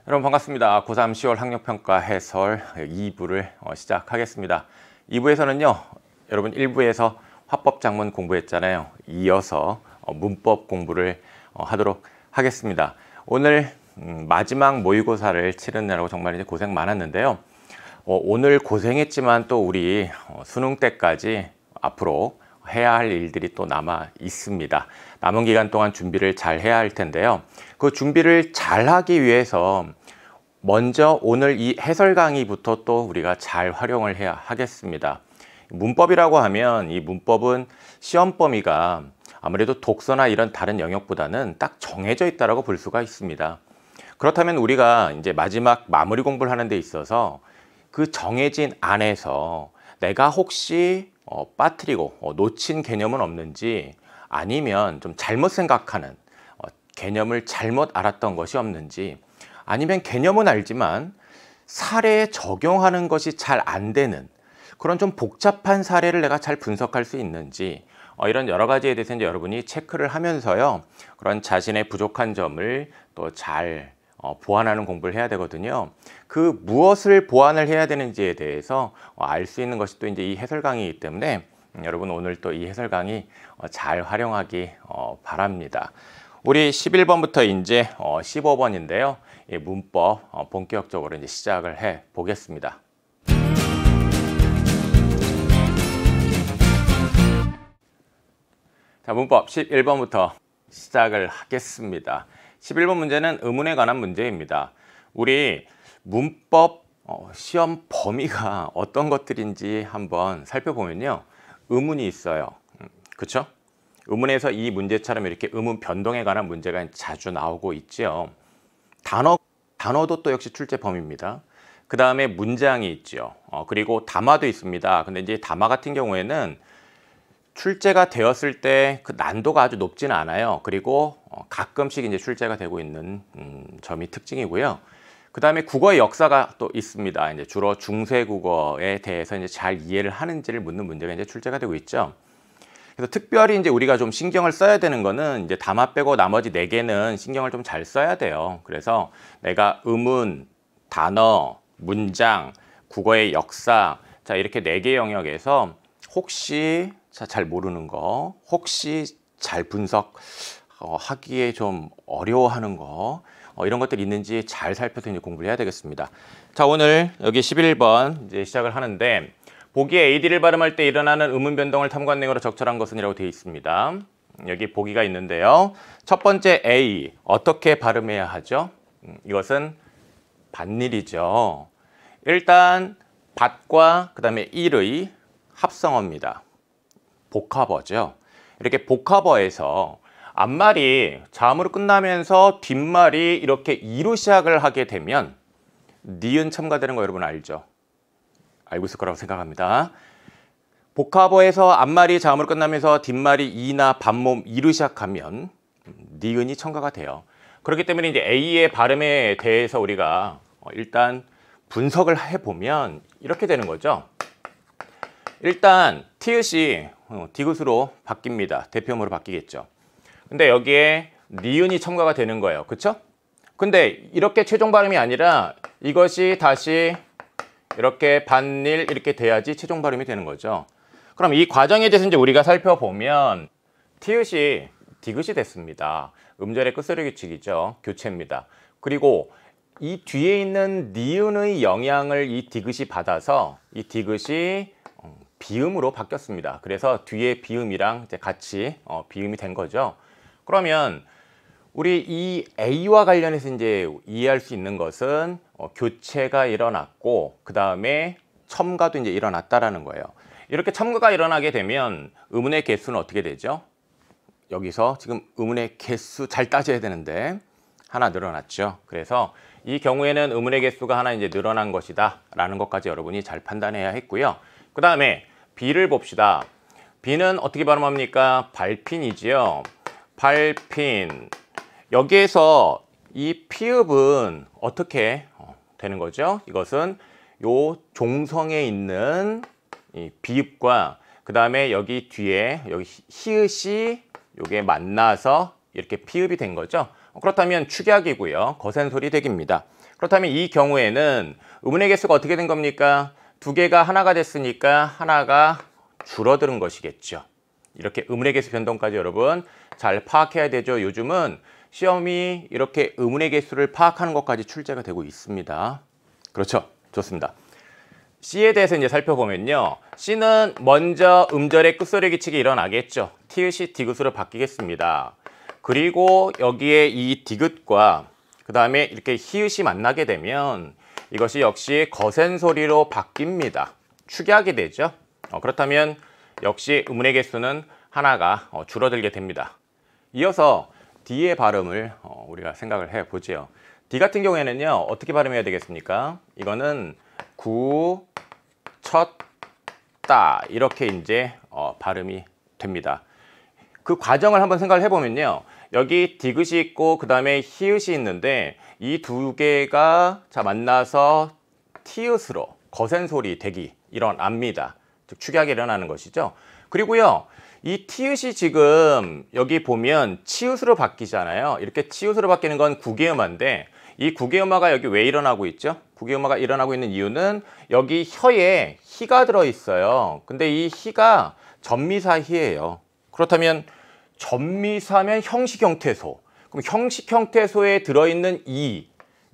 여러분 반갑습니다. 고3 10월 학력평가 해설 2부를 시작하겠습니다. 2부에서는요, 여러분 1부에서 화법작문 공부했잖아요. 이어서 문법 공부를 하도록 하겠습니다. 오늘 마지막 모의고사를 치르느라고 정말 이제 고생 많았는데요. 오늘 고생했지만 또 우리 수능 때까지 앞으로 해야 할 일들이 또 남아 있습니다. 남은 기간 동안 준비를 잘 해야 할 텐데요. 그 준비를 잘 하기 위해서 먼저 오늘 이 해설 강의부터 또 우리가 잘 활용을 해야 하겠습니다. 문법이라고 하면 이 문법은 시험 범위가 아무래도 독서나 이런 다른 영역보다는 딱 정해져 있다고 볼 수가 있습니다. 그렇다면 우리가 이제 마지막 마무리 공부를 하는 데 있어서 그 정해진 안에서 내가 혹시 빠뜨리고 놓친 개념은 없는지, 아니면 좀 잘못 생각하는 개념을 잘못 알았던 것이 없는지, 아니면 개념은 알지만 사례에 적용하는 것이 잘 안 되는 그런 좀 복잡한 사례를 내가 잘 분석할 수 있는지, 이런 여러 가지에 대해서 이제 여러분이 체크를 하면서요, 그런 자신의 부족한 점을 또 잘 보완하는 공부를 해야 되거든요. 그 무엇을 보완을 해야 되는지에 대해서 알 수 있는 것이 또 이제 이 해설 강의이기 때문에 여러분 오늘 또 이 해설 강의 잘 활용하기 바랍니다. 우리 11번부터 이제 15번인데요. 이 문법 본격적으로 이제 시작을 해 보겠습니다. 자, 문법 11번부터 시작을 하겠습니다. 11번 문제는 의문에 관한 문제입니다. 우리 문법 시험 범위가 어떤 것들인지 한번 살펴보면요, 의문이 있어요. 그렇죠? 의문에서 이 문제처럼 이렇게 의문 변동에 관한 문제가 자주 나오고 있죠. 단어도 또 역시 출제 범위입니다. 그 다음에 문장이 있죠. 그리고 담화도 있습니다. 근데 이제 담화 같은 경우에는 출제가 되었을 때 그 난도가 아주 높지는 않아요. 그리고 가끔씩 이제 출제가 되고 있는 점이 특징이고요. 그 다음에 국어의 역사가 또 있습니다. 이제 주로 중세 국어에 대해서 이제 잘 이해를 하는지를 묻는 문제가 이제 출제가 되고 있죠. 그래서 특별히 이제 우리가 좀 신경을 써야 되는 거는 이제 담화 빼고 나머지 4개는 신경을 좀 잘 써야 돼요. 그래서 내가 의문, 단어, 문장, 국어의 역사, 자, 이렇게 4개 영역에서 혹시 잘 모르는 거, 혹시 잘 분석하기에 좀 어려워하는 거, 이런 것들이 있는지 잘 살펴서 이제 공부를 해야 되겠습니다. 자, 오늘 여기 11번 이제 시작을 하는데, 보기에 AD를 발음할 때 일어나는 의문 변동을 탐구한 내용으로 적절한 것은 이라고 되어 있습니다. 여기 보기가 있는데요. 첫 번째 A, 어떻게 발음해야 하죠? 이것은 밭일이죠. 일단 밭과 그 다음에 일의 합성어입니다. 복합어죠. 이렇게 복합어에서 앞말이 자음으로 끝나면서 뒷말이 이렇게 이로 시작을 하게 되면 니은 첨가되는 거 여러분 알죠? 알고 있을 거라고 생각합니다. 복합어에서 앞말이 자음으로 끝나면서 뒷말이 이나 반몸 이로 시작하면 니은이 첨가가 돼요. 그렇기 때문에 이제 A의 발음에 대해서 우리가 일단 분석을 해보면 이렇게 되는 거죠. 일단 티읕이 디귿으로 바뀝니다. 대표음으로 바뀌겠죠. 근데 여기에 니은이 첨가가 되는 거예요. 그렇죠? 근데 이렇게 최종 발음이 아니라 이것이 다시 이렇게 밭일 이렇게 돼야지 최종 발음이 되는 거죠. 그럼 이 과정에 대해서 이제 우리가 살펴보면 티읕이 디귿이 됐습니다. 음절의 끝소리 규칙이죠. 교체입니다. 그리고 이 뒤에 있는 니은의 영향을 이 디귿이 받아서 이 디귿이 비음으로 바뀌었습니다. 그래서 뒤에 비음이랑 이제 같이 비음이 된 거죠. 그러면 우리 이 A와 관련해서 이제 이해할 수 있는 것은 교체가 일어났고 그 다음에 첨가도 이제 일어났다라는 거예요. 이렇게 첨가가 일어나게 되면 의문의 개수는 어떻게 되죠? 여기서 지금 의문의 개수 잘 따져야 되는데 하나 늘어났죠. 그래서 이 경우에는 의문의 개수가 하나 이제 늘어난 것이다 라는 것까지 여러분이 잘 판단해야 했고요. 그 다음에 B를 봅시다. B는 어떻게 발음합니까? 발핀이지요. 발핀. 여기에서 이 피읍은 어떻게 되는 거죠? 이것은 요 종성에 있는 이 비읍과 그 다음에 여기 뒤에 여기 히읗이 요게 만나서 이렇게 피읍이 된 거죠. 그렇다면 축약이고요. 거센소리 대기입니다. 그렇다면 이 경우에는 음운의 개수가 어떻게 된 겁니까? 두 개가 하나가 됐으니까 하나가 줄어드는 것이겠죠. 이렇게 음운의 개수 변동까지 여러분 잘 파악해야 되죠. 요즘은 시험이 이렇게 음운의 개수를 파악하는 것까지 출제가 되고 있습니다. 그렇죠. 좋습니다. C에 대해서 이제 살펴보면요. C는 먼저 음절의 끝소리 규칙이 일어나겠죠. 티읕이 디귿으로 바뀌겠습니다. 그리고 여기에 이 디귿과 그 다음에 이렇게 히읗이 만나게 되면 이것이 역시 거센 소리로 바뀝니다. 축약이 되죠. 그렇다면 역시 음운의 개수는 하나가 줄어들게 됩니다. 이어서 D의 발음을 우리가 생각을 해보죠. D 같은 경우에는요. 어떻게 발음해야 되겠습니까? 이거는 구, 첫, 따 이렇게 이제 발음이 됩니다. 그 과정을 한번 생각을 해보면요. 여기 디귿이 있고 그 다음에 히읗이 있는데 이 두 개가 만나서 티읕으로 거센 소리 대기 일어납니다. 즉 축약이 일어나는 것이죠. 그리고요. 이 티읕이 지금 여기 보면 치읕으로 바뀌잖아요. 이렇게 치읕으로 바뀌는 건 구개음화인데 이 구개음화가 여기 왜 일어나고 있죠? 구개음화가 일어나고 있는 이유는 여기 혀에 희가 들어있어요. 근데 이 희가 전미사 희예요. 그렇다면 전미사면 형식형태소. 그럼 형식형태소에 들어있는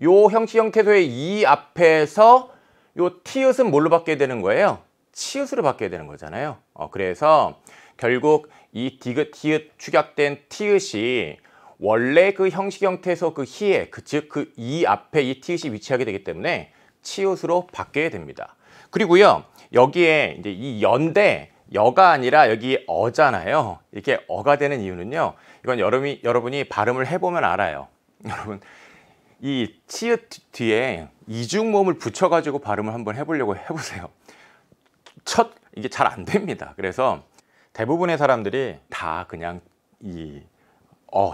요 형식형태소의 이 앞에서 요 티읕은 뭘로 바뀌게 되는 거예요? 치읕으로 바뀌게 되는 거잖아요. 그래서 결국 이 디귿, 히읗 축약된 티읕이 원래 그 형식형태소 그 희에 즉 그 이 앞에 이 티읕이 위치하게 되기 때문에 치읕으로 바뀌게 됩니다. 그리고요 여기에 이제 이 연대 여가 아니라 여기 어잖아요. 이렇게 어가 되는 이유는요. 이건 여러분이 발음을 해보면 알아요. 여러분 이 치읕 뒤에 이중모음을 붙여가지고 발음을 한번 해보려고 해보세요. 이게 잘 안 됩니다. 그래서 대부분의 사람들이 다 그냥 이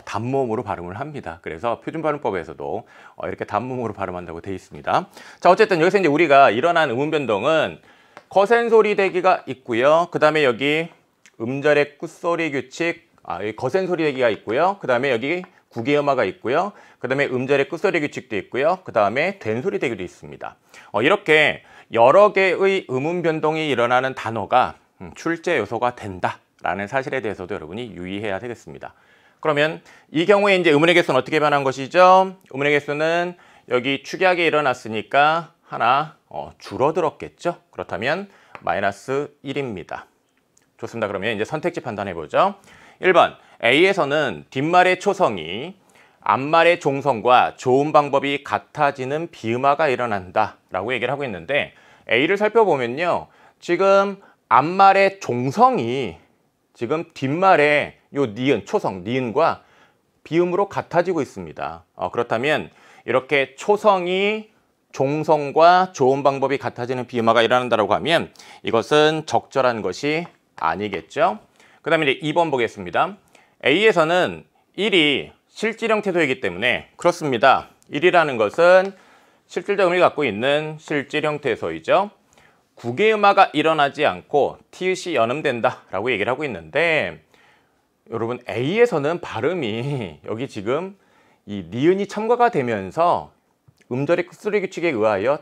단모음으로 발음을 합니다. 그래서 표준발음법에서도 이렇게 단모음으로 발음한다고 되어 있습니다. 자, 어쨌든 여기서 이제 우리가 일어난 음운 변동은 거센 소리 대기가 있고요. 그 다음에 여기 음절의 끝소리 규칙, 여기 거센 소리 대기가 있고요. 그 다음에 여기 구개음화가 있고요. 그 다음에 음절의 끝소리 규칙도 있고요. 그 다음에 된소리 대기도 있습니다. 이렇게 여러 개의 음운 변동이 일어나는 단어가 출제 요소가 된다라는 사실에 대해서도 여러분이 유의해야 되겠습니다. 그러면 이 경우에 이제 음운의 개수는 어떻게 변한 것이죠? 음운의 개수는 여기 축약이 일어났으니까 하나 줄어들었겠죠? 그렇다면 마이너스 1입니다. 좋습니다. 그러면 이제 선택지 판단해 보죠. 1번 A에서는 뒷말의 초성이 앞말의 종성과 좋은 방법이 같아지는 비음화가 일어난다 라고 얘기를 하고 있는데 A를 살펴보면요. 지금 앞말의 종성이 지금 뒷말의 요 니은, 초성, 니은과 비음으로 같아지고 있습니다. 그렇다면 이렇게 초성이 종성과 좋은 방법이 같아지는 비음화가 일어난다고 하면 이것은 적절한 것이 아니겠죠. 그 다음에 이제 2번 보겠습니다. A에서는 1이 실질형 태소이기 때문에 그렇습니다. 1이라는 것은 실질적 의미를 갖고 있는 실질형 태소이죠. 구개음화가 일어나지 않고 티읕이 연음된다 라고 얘기를 하고 있는데 여러분 A에서는 발음이 여기 지금 이 니은이 첨가가 되면서 음절의 끝소리 규칙에 의하여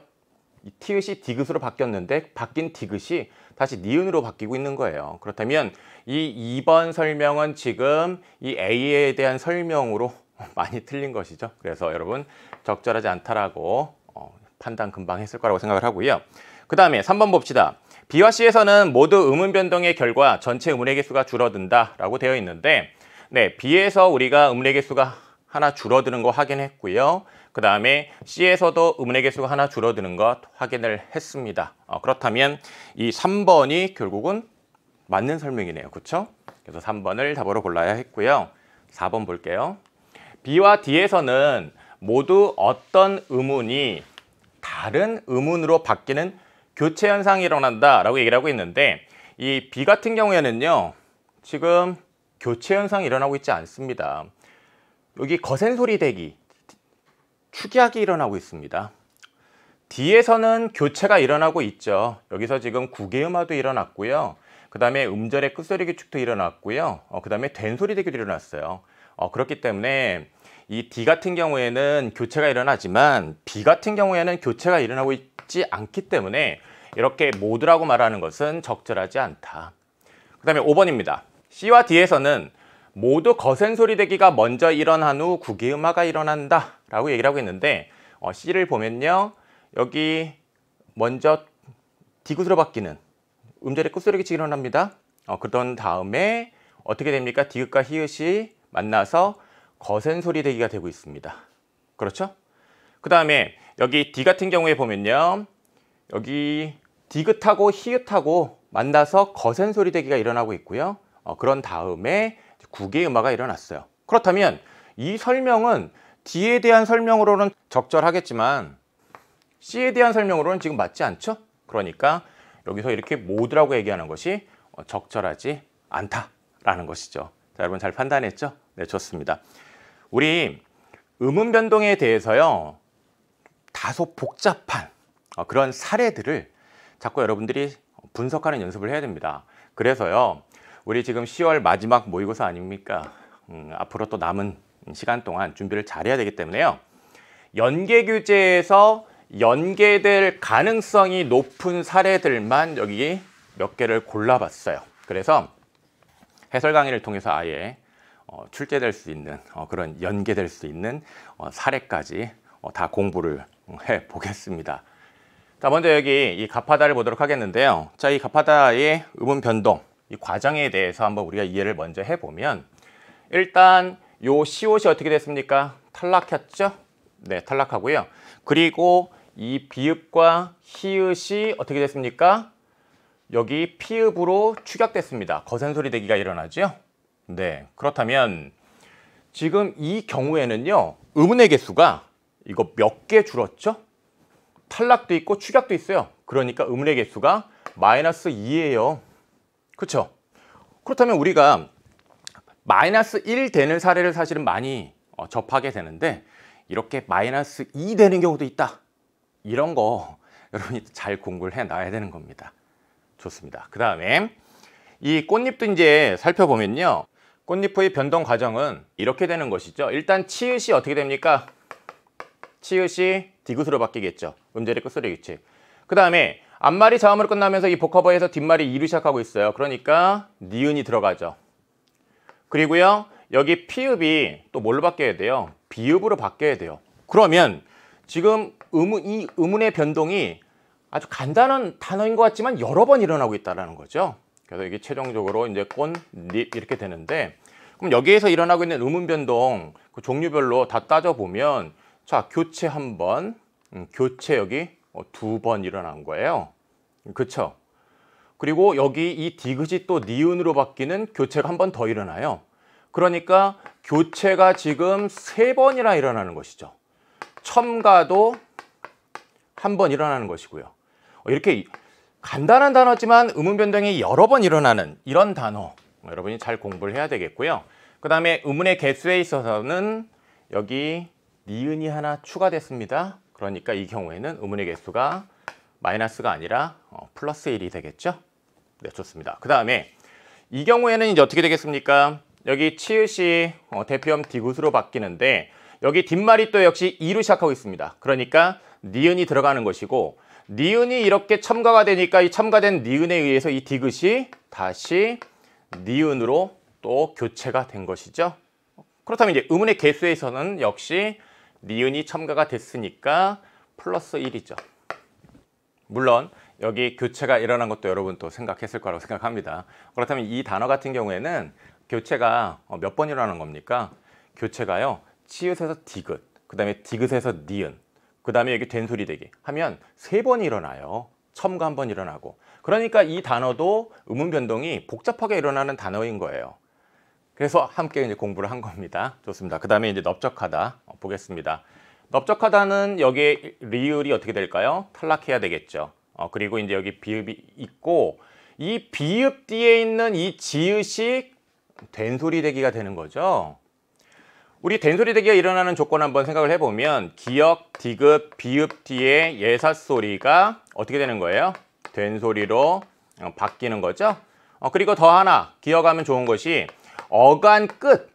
이 티읕이 디귿으로 바뀌었는데 바뀐 디귿이 다시 니은으로 바뀌고 있는 거예요. 그렇다면 이 2번 설명은 지금 이 A에 대한 설명으로 많이 틀린 것이죠. 그래서 여러분 적절하지 않다라고 판단 금방 했을 거라고 생각을 하고요. 그 다음에 3번 봅시다. B와 C에서는 모두 음운 변동의 결과 전체 음운의 개수가 줄어든다 라고 되어 있는데 네, B에서 우리가 음운의 개수가 하나 줄어드는 거 확인했고요. 그 다음에 C에서도 음운의 개수가 하나 줄어드는 것 확인을 했습니다. 그렇다면 이 3번이 결국은 맞는 설명이네요. 그렇죠? 그래서 3번을 답으로 골라야 했고요. 4번 볼게요. B와 D에서는 모두 어떤 음운이 다른 음운으로 바뀌는 교체 현상이 일어난다 라고 얘기를 하고 있는데 이 B 같은 경우에는요. 지금 교체 현상이 일어나고 있지 않습니다. 여기 거센 소리 대기, 축약이 일어나고 있습니다. 뒤에서는 교체가 일어나고 있죠. 여기서 지금 구개음화도 일어났고요. 그 다음에 음절의 끝소리 규칙도 일어났고요. 그 다음에 된소리 대기도 일어났어요. 그렇기 때문에 이 D 같은 경우에는 교체가 일어나지만 B 같은 경우에는 교체가 일어나고 있지 않기 때문에 이렇게 모두라고 말하는 것은 적절하지 않다. 그 다음에 5번입니다. C와 D에서는 모두 거센 소리 대기가 먼저 일어난 후 구개음화가 일어난다 라고 얘기를 하고 있는데 C를 보면요. 여기 먼저 D굿으로 바뀌는 음절의 끝소리 규칙이 일어납니다. 그런 다음에 어떻게 됩니까? 디귿과 히읗이 만나서 거센 소리 대기가 되고 있습니다. 그렇죠? 그 다음에 여기 D 같은 경우에 보면요. 여기 디귿하고 히읗하고 만나서 거센 소리 대기가 일어나고 있고요. 그런 다음에 구개음화가 일어났어요. 그렇다면 이 설명은 D에 대한 설명으로는 적절하겠지만 C에 대한 설명으로는 지금 맞지 않죠? 그러니까 여기서 이렇게 모두라고 얘기하는 것이 적절하지 않다라는 것이죠. 자, 여러분 잘 판단했죠? 네, 좋습니다. 우리 음운 변동에 대해서요. 다소 복잡한 그런 사례들을 자꾸 여러분들이 분석하는 연습을 해야 됩니다. 그래서요. 우리 지금 10월 마지막 모의고사 아닙니까? 앞으로 또 남은 시간 동안 준비를 잘해야 되기 때문에요. 연계 교재에서 연계될 가능성이 높은 사례들만 여기 몇 개를 골라봤어요. 그래서 해설 강의를 통해서 아예 출제될 수 있는 그런 연계될 수 있는 사례까지 다 공부를 해 보겠습니다. 자, 먼저 여기 이 가파다를 보도록 하겠는데요. 자, 이 가파다의 음운 변동 이 과정에 대해서 한번 우리가 이해를 먼저 해보면 일단 요 시옷이 어떻게 됐습니까? 탈락했죠? 네, 탈락하고요. 그리고 이 비읍과 히읗이 어떻게 됐습니까? 여기 피읍으로 축약됐습니다. 거센 소리 대기가 일어나죠? 네, 그렇다면 지금 이 경우에는요. 음운의 개수가 이거 몇 개 줄었죠? 탈락도 있고 축약도 있어요. 그러니까 음운의 개수가 -2예요. 그렇죠? 그렇다면 우리가 -1 되는 사례를 사실은 많이 접하게 되는데 이렇게 -2 되는 경우도 있다. 이런 거 여러분이 잘 공부를 해놔야 되는 겁니다. 좋습니다. 그 다음에 이 꽃잎도 이제 살펴보면요. 꽃잎의 변동 과정은 이렇게 되는 것이죠. 일단 치읓이 어떻게 됩니까? 치읓이 디귿으로 바뀌겠죠. 음절의 끝소리 규칙. 그 다음에 앞말이 자음으로 끝나면서 이 복합어에서 뒷말이 이로 시작하고 있어요. 그러니까 니은이 들어가죠. 그리고요. 여기 피읍이 또 뭘로 바뀌어야 돼요? 비읍으로 바뀌어야 돼요. 그러면 지금 이 음운의 변동이 아주 간단한 단어인 것 같지만 여러 번 일어나고 있다는 거죠. 그래서 이게 최종적으로 이제 꽃, 잎 이렇게 되는데 그럼 여기에서 일어나고 있는 음운 변동 그 종류별로 다 따져보면 자, 교체 한 번, 교체 여기 2번 일어난 거예요. 그렇죠? 그리고 여기 이 디귿이 또 니은으로 바뀌는 교체가 한 번 더 일어나요. 그러니까 교체가 지금 3번이나 일어나는 것이죠. 첨가도 한 번 일어나는 것이고요. 이렇게 간단한 단어지만 음운 변동이 여러 번 일어나는 이런 단어 여러분이 잘 공부를 해야 되겠고요. 그 다음에 음운의 개수에 있어서는 여기 니은이 하나 추가됐습니다. 그러니까 이 경우에는 음운의 개수가 마이너스가 아니라 플러스 1이 되겠죠. 네, 좋습니다. 그 다음에 이 경우에는 이제 어떻게 되겠습니까? 여기 치읓이 대표음 디귿으로 바뀌는데 여기 뒷말이 또 역시 이로 시작하고 있습니다. 그러니까 니은이 들어가는 것이고 니은이 이렇게 첨가가 되니까 이 첨가된 니은에 의해서 이 디귿이 다시 니은으로 또 교체가 된 것이죠. 그렇다면 이제 음운의 개수에서는 역시 니은이 첨가가 됐으니까 플러스 1이죠. 물론 여기 교체가 일어난 것도 여러분 또 생각했을 거라고 생각합니다. 그렇다면 이 단어 같은 경우에는 교체가 몇 번 일어나는 겁니까? 교체가요. 치읓에서 디귿, 그 다음에 디귿에서 니은, 그 다음에 여기 된소리 대기 하면 3번 일어나요. 첨가 한 번 일어나고. 그러니까 이 단어도 음운 변동이 복잡하게 일어나는 단어인 거예요. 그래서 함께 이제 공부를 한 겁니다. 좋습니다. 그 다음에 이제 넓적하다 보겠습니다. 넓적하다는 여기에 리을이 어떻게 될까요? 탈락해야 되겠죠. 그리고 이제 여기 비읍이 있고 이 비읍 뒤에 있는 이 지읒이 된소리 대기가 되는 거죠. 우리 된소리 대기가 일어나는 조건 한번 생각을 해보면 기역, 디귿, 비읍 뒤에 예사소리가 어떻게 되는 거예요? 된소리로 바뀌는 거죠. 그리고 더 하나 기억하면 좋은 것이 어간 끝,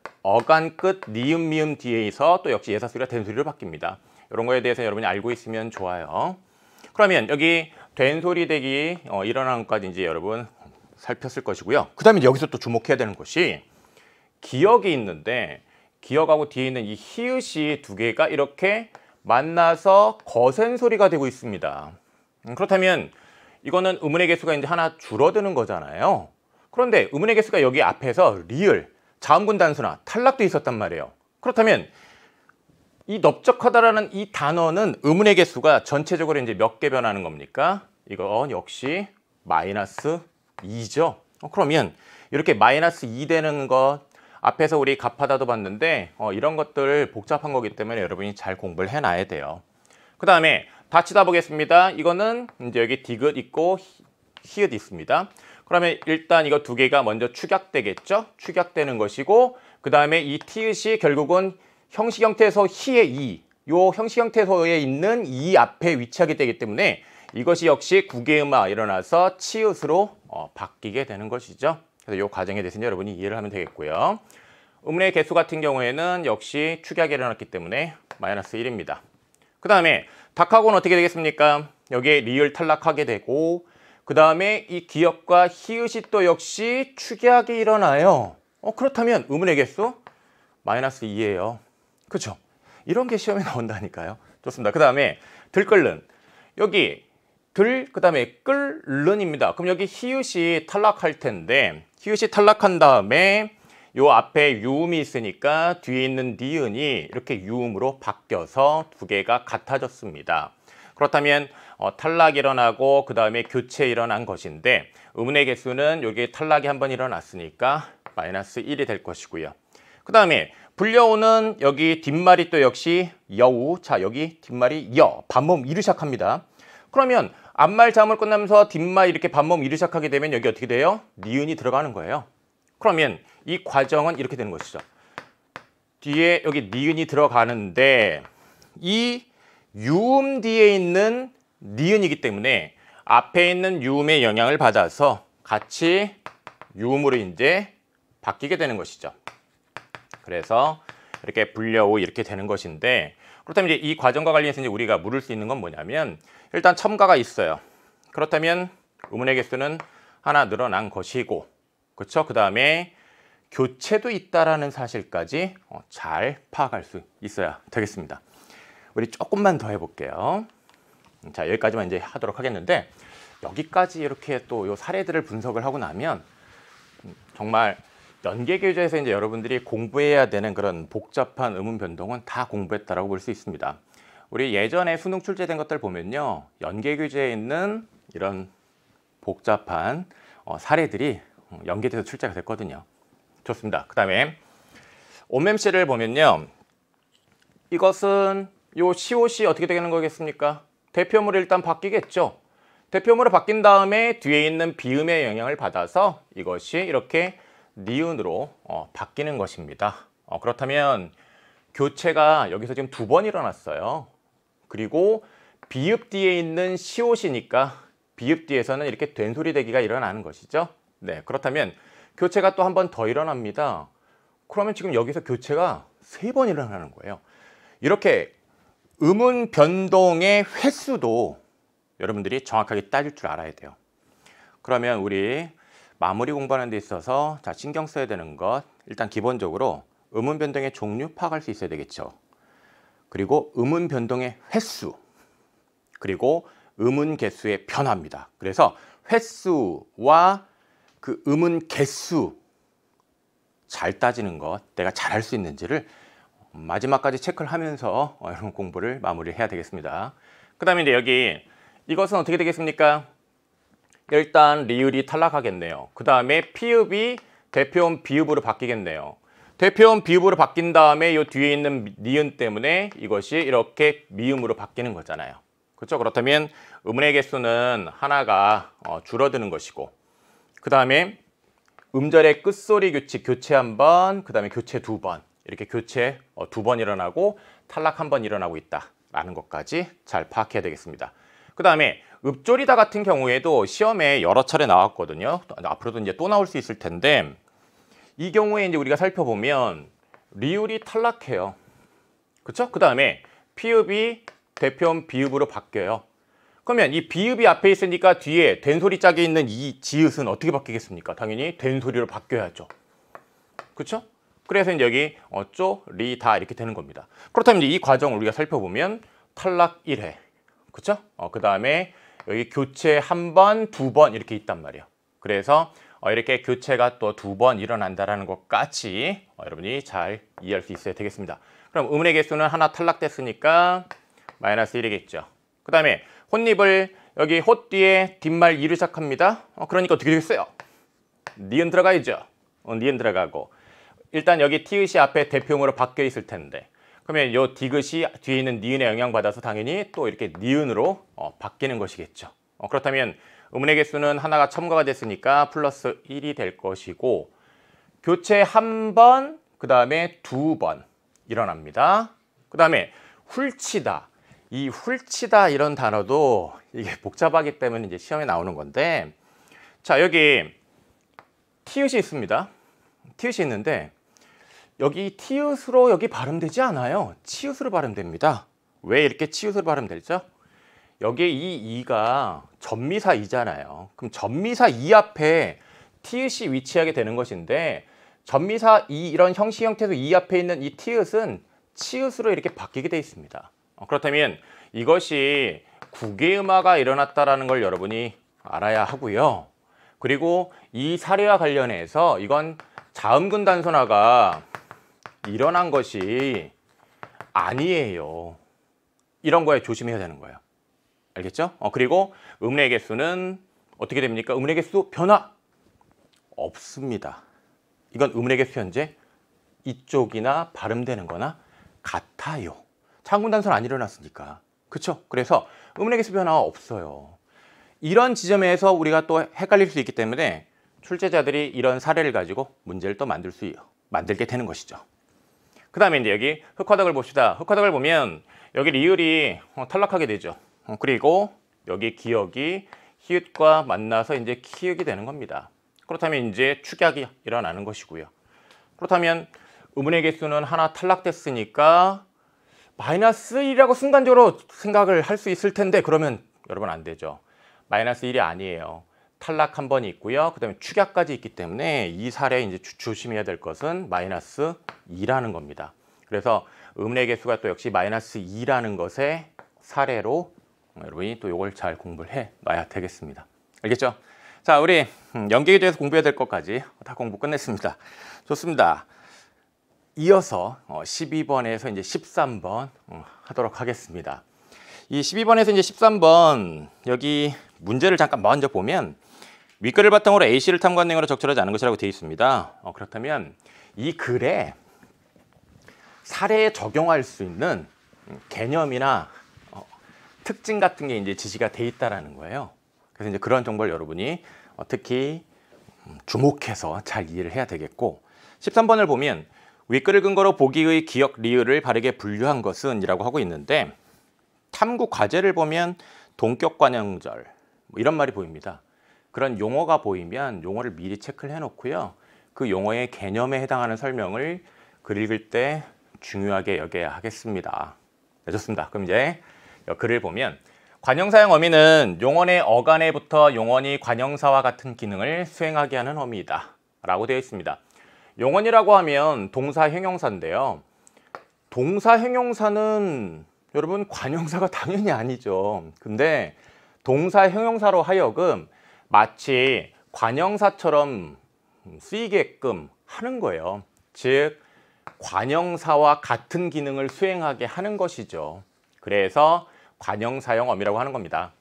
니은, 미음 뒤에서 또 역시 예사소리가 된소리로 바뀝니다. 이런 거에 대해서 여러분이 알고 있으면 좋아요. 그러면 여기 된소리 대기 일어나는 것까지 이제 여러분 살폈을 것이고요. 그 다음에 여기서 또 주목해야 되는 것이 기역이 있는데 기역하고 뒤에 있는 이 히읗이 두 개가 이렇게 만나서 거센 소리가 되고 있습니다. 그렇다면 이거는 음운의 개수가 이제 하나 줄어드는 거잖아요. 그런데 음운의 개수가 여기 앞에서 리을, 자음군 단수나 탈락도 있었단 말이에요. 그렇다면 이 넓적하다라는 이 단어는 음운의 개수가 전체적으로 이제 몇 개 변하는 겁니까? 이건 역시 마이너스 2죠. 그러면 이렇게 마이너스 2 되는 것 앞에서 우리 가파다도 봤는데 이런 것들 복잡한 거기 때문에 여러분이 잘 공부를 해놔야 돼요. 그 다음에 다 치다 보겠습니다. 이거는 이제 여기 디귿 있고 히읗 있습니다. 그러면 일단 이거 두 개가 먼저 축약되겠죠? 축약되는 것이고 그 다음에 이 티읕이 결국은 형식 형태소 히의 이, 요 형식 형태소에 있는 이 앞에 위치하게 되기 때문에 이것이 역시 구개음화 일어나서 치읓으로 바뀌게 되는 것이죠. 그래서 이 과정에 대해서는 여러분이 이해를 하면 되겠고요. 음운의 개수 같은 경우에는 역시 축약이 일어났기 때문에 마이너스 1입니다. 그 다음에 닭하고는 어떻게 되겠습니까? 여기에 리을 탈락하게 되고 그 다음에 이 기역과 히읗이 또 역시 축약이 일어나요. 그렇다면 음운의 개수 마이너스 2예요. 그렇죠? 이런 게 시험에 나온다니까요. 좋습니다. 그 다음에 들끓는 여기 들, 그 다음에 끌른입니다. 그럼 여기 히읗이 탈락할 텐데 히읗이 탈락한 다음에 요 앞에 유음이 있으니까 뒤에 있는 니은이 이렇게 유음으로 바뀌어서 두 개가 같아졌습니다. 그렇다면 탈락이 일어나고 그 다음에 교체 일어난 것인데 음운의 개수는 여기 탈락이 한번 일어났으니까 마이너스 1이 될 것이고요. 그 다음에 불려오는 여기 뒷말이 또 역시 여우. 자, 여기 뒷말이 여, 반모음 이루 시작합니다. 그러면 앞말 자음을 끝나면서 뒷말 이렇게 반모음 이루 시작하게 되면 여기 어떻게 돼요? 니은이 들어가는 거예요. 그러면 이 과정은 이렇게 되는 것이죠. 뒤에 여기 니은이 들어가는데 이 유음 뒤에 있는 니은이기 때문에 앞에 있는 유음의 영향을 받아서 같이 유음으로 이제 바뀌게 되는 것이죠. 그래서 이렇게 불려오 이렇게 되는 것인데 그렇다면 이제 이 과정과 관련해서 이제 우리가 물을 수 있는 건 뭐냐면 일단 첨가가 있어요. 그렇다면 음운의 개수는 하나 늘어난 것이고 그렇죠? 그 다음에 교체도 있다라는 사실까지 잘 파악할 수 있어야 되겠습니다. 우리 조금만 더 해볼게요. 자, 여기까지만 이제 하도록 하겠는데 여기까지 이렇게 또 요 사례들을 분석을 하고 나면 정말 연계교재에서 이제 여러분들이 공부해야 되는 그런 복잡한 음운 변동은 다 공부했다라고 볼 수 있습니다. 우리 예전에 수능 출제된 것들 보면요, 연계교재에 있는 이런 복잡한 사례들이 연계돼서 출제가 됐거든요. 좋습니다. 그 다음에 OMC를 보면요, 이것은 요 시옷이 어떻게 되는 거겠습니까? 대표물이 일단 바뀌겠죠. 대표물이 바뀐 다음에 뒤에 있는 비음의 영향을 받아서 이것이 이렇게 니은으로 바뀌는 것입니다. 그렇다면 교체가 여기서 지금 두 번 일어났어요. 그리고 비읍 뒤에 있는 시옷이니까 비읍 뒤에서는 이렇게 된소리 대기가 일어나는 것이죠. 네, 그렇다면 교체가 또 한 번 더 일어납니다. 그러면 지금 여기서 교체가 세 번 일어나는 거예요. 이렇게 음운 변동의 횟수도 여러분들이 정확하게 따질 줄 알아야 돼요. 그러면 우리 마무리 공부하는 데 있어서 자, 신경 써야 되는 것, 일단 기본적으로 음운 변동의 종류 파악할 수 있어야 되겠죠. 그리고 음운 변동의 횟수, 그리고 음운 개수의 변화입니다. 그래서 횟수와 그 음운 개수 잘 따지는 것, 내가 잘할 수 있는지를 마지막까지 체크를 하면서 여러분 공부를 마무리해야 되겠습니다. 그 다음에 이제 여기 이것은 어떻게 되겠습니까? 일단 리을이 탈락하겠네요. 그 다음에 피읍이 대표음 비읍으로 바뀌겠네요. 대표음 비읍으로 바뀐 다음에 이 뒤에 있는 니은 때문에 이것이 이렇게 미음으로 바뀌는 거잖아요. 그렇죠? 그렇다면 음운의 개수는 하나가 줄어드는 것이고 그 다음에 음절의 끝소리 규칙 교체 한 번, 그 다음에 교체 두 번, 이렇게 교체 2번 일어나고 탈락 1번 일어나고 있다라는 것까지 잘 파악해야 되겠습니다. 그 다음에 읍조리다 같은 경우에도 시험에 여러 차례 나왔거든요. 앞으로도 이제 또 나올 수 있을 텐데 이 경우에 이제 우리가 살펴보면 리을이 탈락해요. 그렇죠? 그 다음에 피읍이 대표음 비읍으로 바뀌어요. 그러면 이 비읍이 앞에 있으니까 뒤에 된소리 짝에 있는 이 지읒은 어떻게 바뀌겠습니까? 당연히 된소리로 바뀌어야죠. 그렇죠? 그래서 이제 여기 쪼리다 이렇게 되는 겁니다. 그렇다면 이제 이 과정을 우리가 살펴보면 탈락 1회. 그렇죠? 그 다음에 여기 교체 1번, 2번 이렇게 있단 말이에요. 그래서 이렇게 교체가 또 2번 일어난다라는 것까지 여러분이 잘 이해할 수 있어야 되겠습니다. 그럼 의문의 개수는 하나 탈락됐으니까 마이너스 1이겠죠. 그 다음에 혼입을 여기 호 뒤에 뒷말 이를 시작합니다. 그러니까 어떻게 되겠어요? 니은 들어가야죠. 니은 들어가고 일단 여기 티읕이 앞에 대표음으로 바뀌어 있을 텐데 그러면 요 디귿이 뒤에 있는 니은에 영향받아서 당연히 또 이렇게 니은으로 바뀌는 것이겠죠. 그렇다면 의문의 개수는 하나가 첨가가 됐으니까 플러스 1이 될 것이고 교체 1번, 그 다음에 2번 일어납니다. 그 다음에 훌치다. 이 훌치다 이런 단어도 이게 복잡하기 때문에 이제 시험에 나오는 건데 자 여기 티읕이 있습니다. 티읕이 있는데 여기 티읕으로 여기 발음되지 않아요. 치읓으로 발음됩니다. 왜 이렇게 치읓으로 발음되죠? 여기 이 이가 전미사 이잖아요. 그럼 전미사 이 앞에 티읕이 위치하게 되는 것인데 전미사 이 이런 형식 형태에서 이 앞에 있는 이 티읕은 치읓으로 이렇게 바뀌게 돼 있습니다. 그렇다면 이것이 국외음화가 일어났다라는 걸 여러분이 알아야 하고요. 그리고 이 사례와 관련해서 이건 자음근 단순화가 일어난 것이 아니에요. 이런 거에 조심해야 되는 거예요. 알겠죠? 그리고 음의 개수는 어떻게 됩니까? 음의 개수 변화 없습니다. 이건 음의 개수 현재 이쪽이나 발음되는 거나 같아요. 자음근 단순화 안 일어났으니까. 그렇죠? 그래서 음의 개수 변화가 없어요. 이런 지점에서 우리가 또 헷갈릴 수 있기 때문에 출제자들이 이런 사례를 가지고 문제를 또 만들게 되는 것이죠. 그 다음에 이제 여기 흑화덕을 봅시다. 흑화덕을 보면 여기 리을이 탈락하게 되죠. 그리고 여기 기역이 히읗과 만나서 이제 키읔이 되는 겁니다. 그렇다면 이제 축약이 일어나는 것이고요. 그렇다면 의문의 개수는 하나 탈락됐으니까 마이너스 1이라고 순간적으로 생각을 할 수 있을 텐데 그러면 여러분 안 되죠. 마이너스 1이 아니에요. 탈락 1번이 있고요. 그 다음에 축약까지 있기 때문에 이 사례에 이제 조심해야 될 것은 마이너스 2라는 겁니다. 그래서 의문의 개수가 또 역시 마이너스 2라는 것의 사례로 여러분이 또 이걸 잘 공부를 해 놔야 되겠습니다. 알겠죠? 자, 우리 연계에 대해서 공부해야 될 것까지 다 공부 끝냈습니다. 좋습니다. 이어서 12번에서 이제 13번 하도록 하겠습니다. 이 12번에서 이제 13번 여기 문제를 잠깐 먼저 보면 윗글을 바탕으로 A씨를 탐구한 내용으로 적절하지 않은 것이라고 되어 있습니다. 그렇다면 이 글에 사례에 적용할 수 있는 개념이나 특징 같은 게 이제 지시가 돼 있다라는 거예요. 그래서 이제 그런 정보를 여러분이 특히 주목해서 잘 이해를 해야 되겠고 13번을 보면 윗글을 근거로 보기의 기역 리을을 바르게 분류한 것은 이라고 하고 있는데 탐구 과제를 보면 동격 관형절 뭐 이런 말이 보입니다. 그런 용어가 보이면 용어를 미리 체크를 해놓고요. 그 용어의 개념에 해당하는 설명을 글 읽을 때 중요하게 여겨야 하겠습니다. 네, 좋습니다. 그럼 이제 글을 보면 관형사형 어미는 용언의 어간에부터 용언이 관형사와 같은 기능을 수행하게 하는 어미이다 라고 되어 있습니다. 용언이라고 하면 동사 형용사인데요. 동사 형용사는 여러분 관형사가 당연히 아니죠. 근데 동사 형용사로 하여금 마치 관형사처럼 쓰이게끔 하는 거예요. 즉 관형사와 같은 기능을 수행하게 하는 것이죠. 그래서 관형사형 어미라고 하는 겁니다.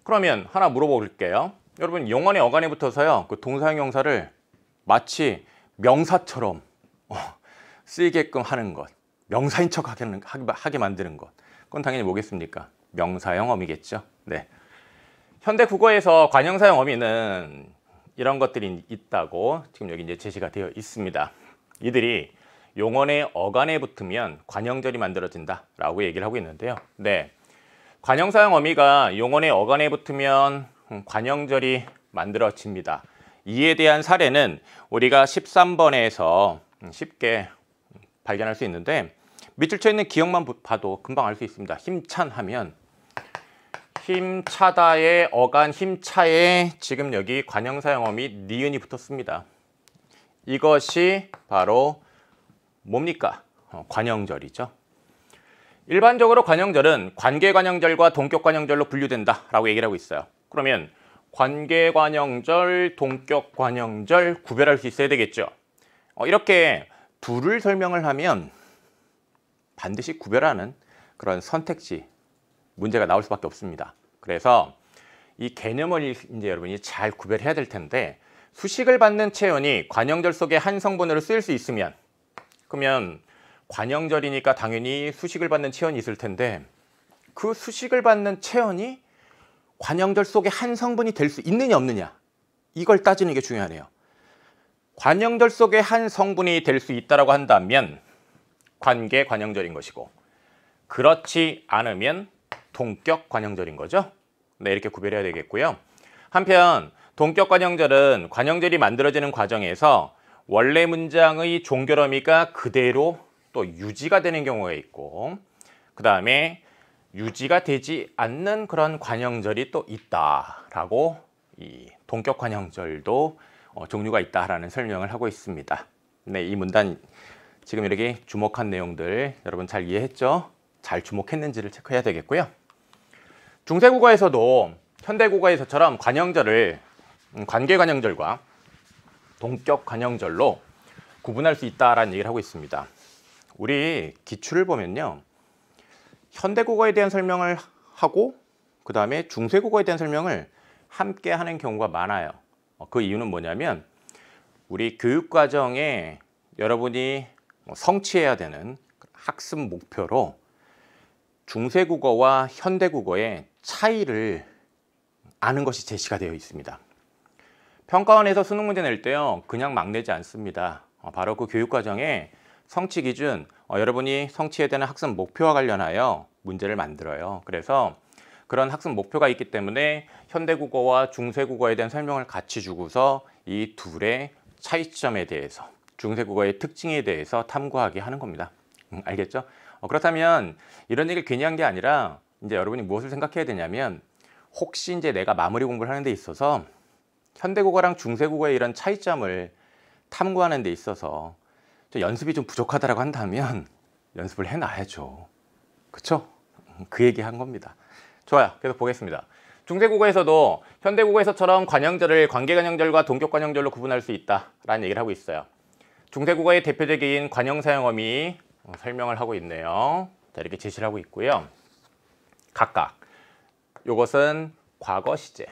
그러면 하나 물어볼게요. 여러분 용언의 어간에 붙어서요. 그 동사 형용사를 마치 명사처럼 쓰이게끔 하는 것, 명사인 척 하게 만드는 것. 그건 당연히 뭐겠습니까? 명사형 어미겠죠. 네. 현대 국어에서 관형사형 어미는 이런 것들이 있다고 지금 여기 이제 제시가 되어 있습니다. 이들이 용언의 어간에 붙으면 관형절이 만들어진다라고 얘기를 하고 있는데요. 네, 관형사용 어미가 용언의 어간에 붙으면 관형절이 만들어집니다. 이에 대한 사례는 우리가 13번에서 쉽게 발견할 수 있는데 밑줄 쳐 있는 기억만 봐도 금방 알 수 있습니다. 힘찬 하면 힘차다의 어간 힘차에 지금 여기 관형사용어미 니은이 붙었습니다. 이것이 바로 뭡니까? 관형절이죠. 일반적으로 관형절은 관계관형절과 동격관형절로 분류된다라고 얘기를 하고 있어요. 그러면 관계관형절, 동격관형절 구별할 수 있어야 되겠죠. 이렇게 둘을 설명을 하면 반드시 구별하는 그런 선택지 문제가 나올 수밖에 없습니다. 그래서 이 개념을 이제 여러분이 잘 구별해야 될 텐데 수식을 받는 체온이 관형절 속의 한 성분으로 쓰일 수 있으면 그러면 관형절이니까 당연히 수식을 받는 체온이 있을 텐데 그 수식을 받는 체온이 관형절 속의 한 성분이 될 수 있느냐 없느냐 이걸 따지는 게 중요하네요. 관형절 속의 한 성분이 될 수 있다고 한다면 관계 관형절인 것이고 그렇지 않으면 동격 관형절인 거죠. 네, 이렇게 구별해야 되겠고요. 한편 동격 관형절은 관형절이 만들어지는 과정에서 원래 문장의 종결 어미가 그대로 또 유지가 되는 경우가 있고 그 다음에 유지가 되지 않는 그런 관형절이 또 있다라고 이 동격 관형절도 종류가 있다라는 설명을 하고 있습니다. 네, 이 문단 지금 이렇게 주목한 내용들 여러분 잘 이해했죠? 잘 주목했는지를 체크해야 되겠고요. 중세국어에서도 현대국어에서처럼 관형절을 관계관형절과 동격관형절로 구분할 수 있다라는 얘기를 하고 있습니다. 우리 기출을 보면요. 현대국어에 대한 설명을 하고 그 다음에 중세국어에 대한 설명을 함께 하는 경우가 많아요. 그 이유는 뭐냐면 우리 교육과정에 여러분이 성취해야 되는 학습 목표로 중세국어와 현대국어의 차이를 아는 것이 제시가 되어 있습니다. 평가원에서 수능 문제 낼 때요. 그냥 막 내지 않습니다. 바로 그 교육과정에 성취 기준, 여러분이 성취해야 되는 학습 목표와 관련하여 문제를 만들어요. 그래서 그런 학습 목표가 있기 때문에 현대국어와 중세국어에 대한 설명을 같이 주고서 이 둘의 차이점에 대해서 중세국어의 특징에 대해서 탐구하게 하는 겁니다. 알겠죠? 그렇다면 이런 얘기를 괜히 한 게 아니라 이제 여러분이 무엇을 생각해야 되냐면 혹시 이제 내가 마무리 공부를 하는 데 있어서 현대국어랑 중세국어의 이런 차이점을 탐구하는 데 있어서 연습이 좀 부족하다고 한다면 연습을 해놔야죠. 그쵸? 그 얘기 한 겁니다. 좋아요. 계속 보겠습니다. 중세국어에서도 현대국어에서처럼 관형절을 관계관형절과 동격관형절로 구분할 수 있다라는 얘기를 하고 있어요. 중세국어의 대표적인 관형사용어미 설명을 하고 있네요. 자, 이렇게 제시를 하고 있고요. 각각 이것은 과거 시제,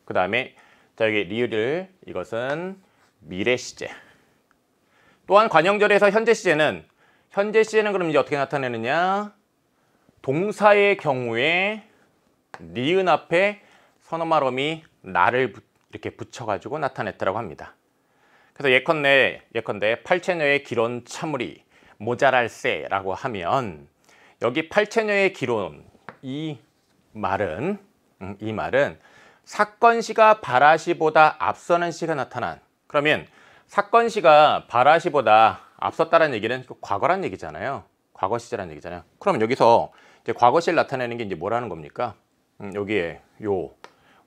그 다음에 자 여기 리을 이것은 미래 시제. 또한 관형절에서 현재 시제는 그럼 이제 어떻게 나타내느냐? 동사의 경우에 니은 앞에 선어말어미 나를 이렇게 붙여가지고 나타냈다고 합니다. 그래서 예컨대 팔체녀의 기론 참으리 모자랄세라고 하면 여기 팔체녀의 기론 이 말은 사건시가 바라시보다 앞서는 시가 나타난 그러면 사건시가 바라시보다 앞섰다는 얘기는 과거란 얘기잖아요. 과거 시제란 얘기잖아요. 그럼 여기서 이제 과거 시를 나타내는 게 이제 뭐라는 겁니까? 여기에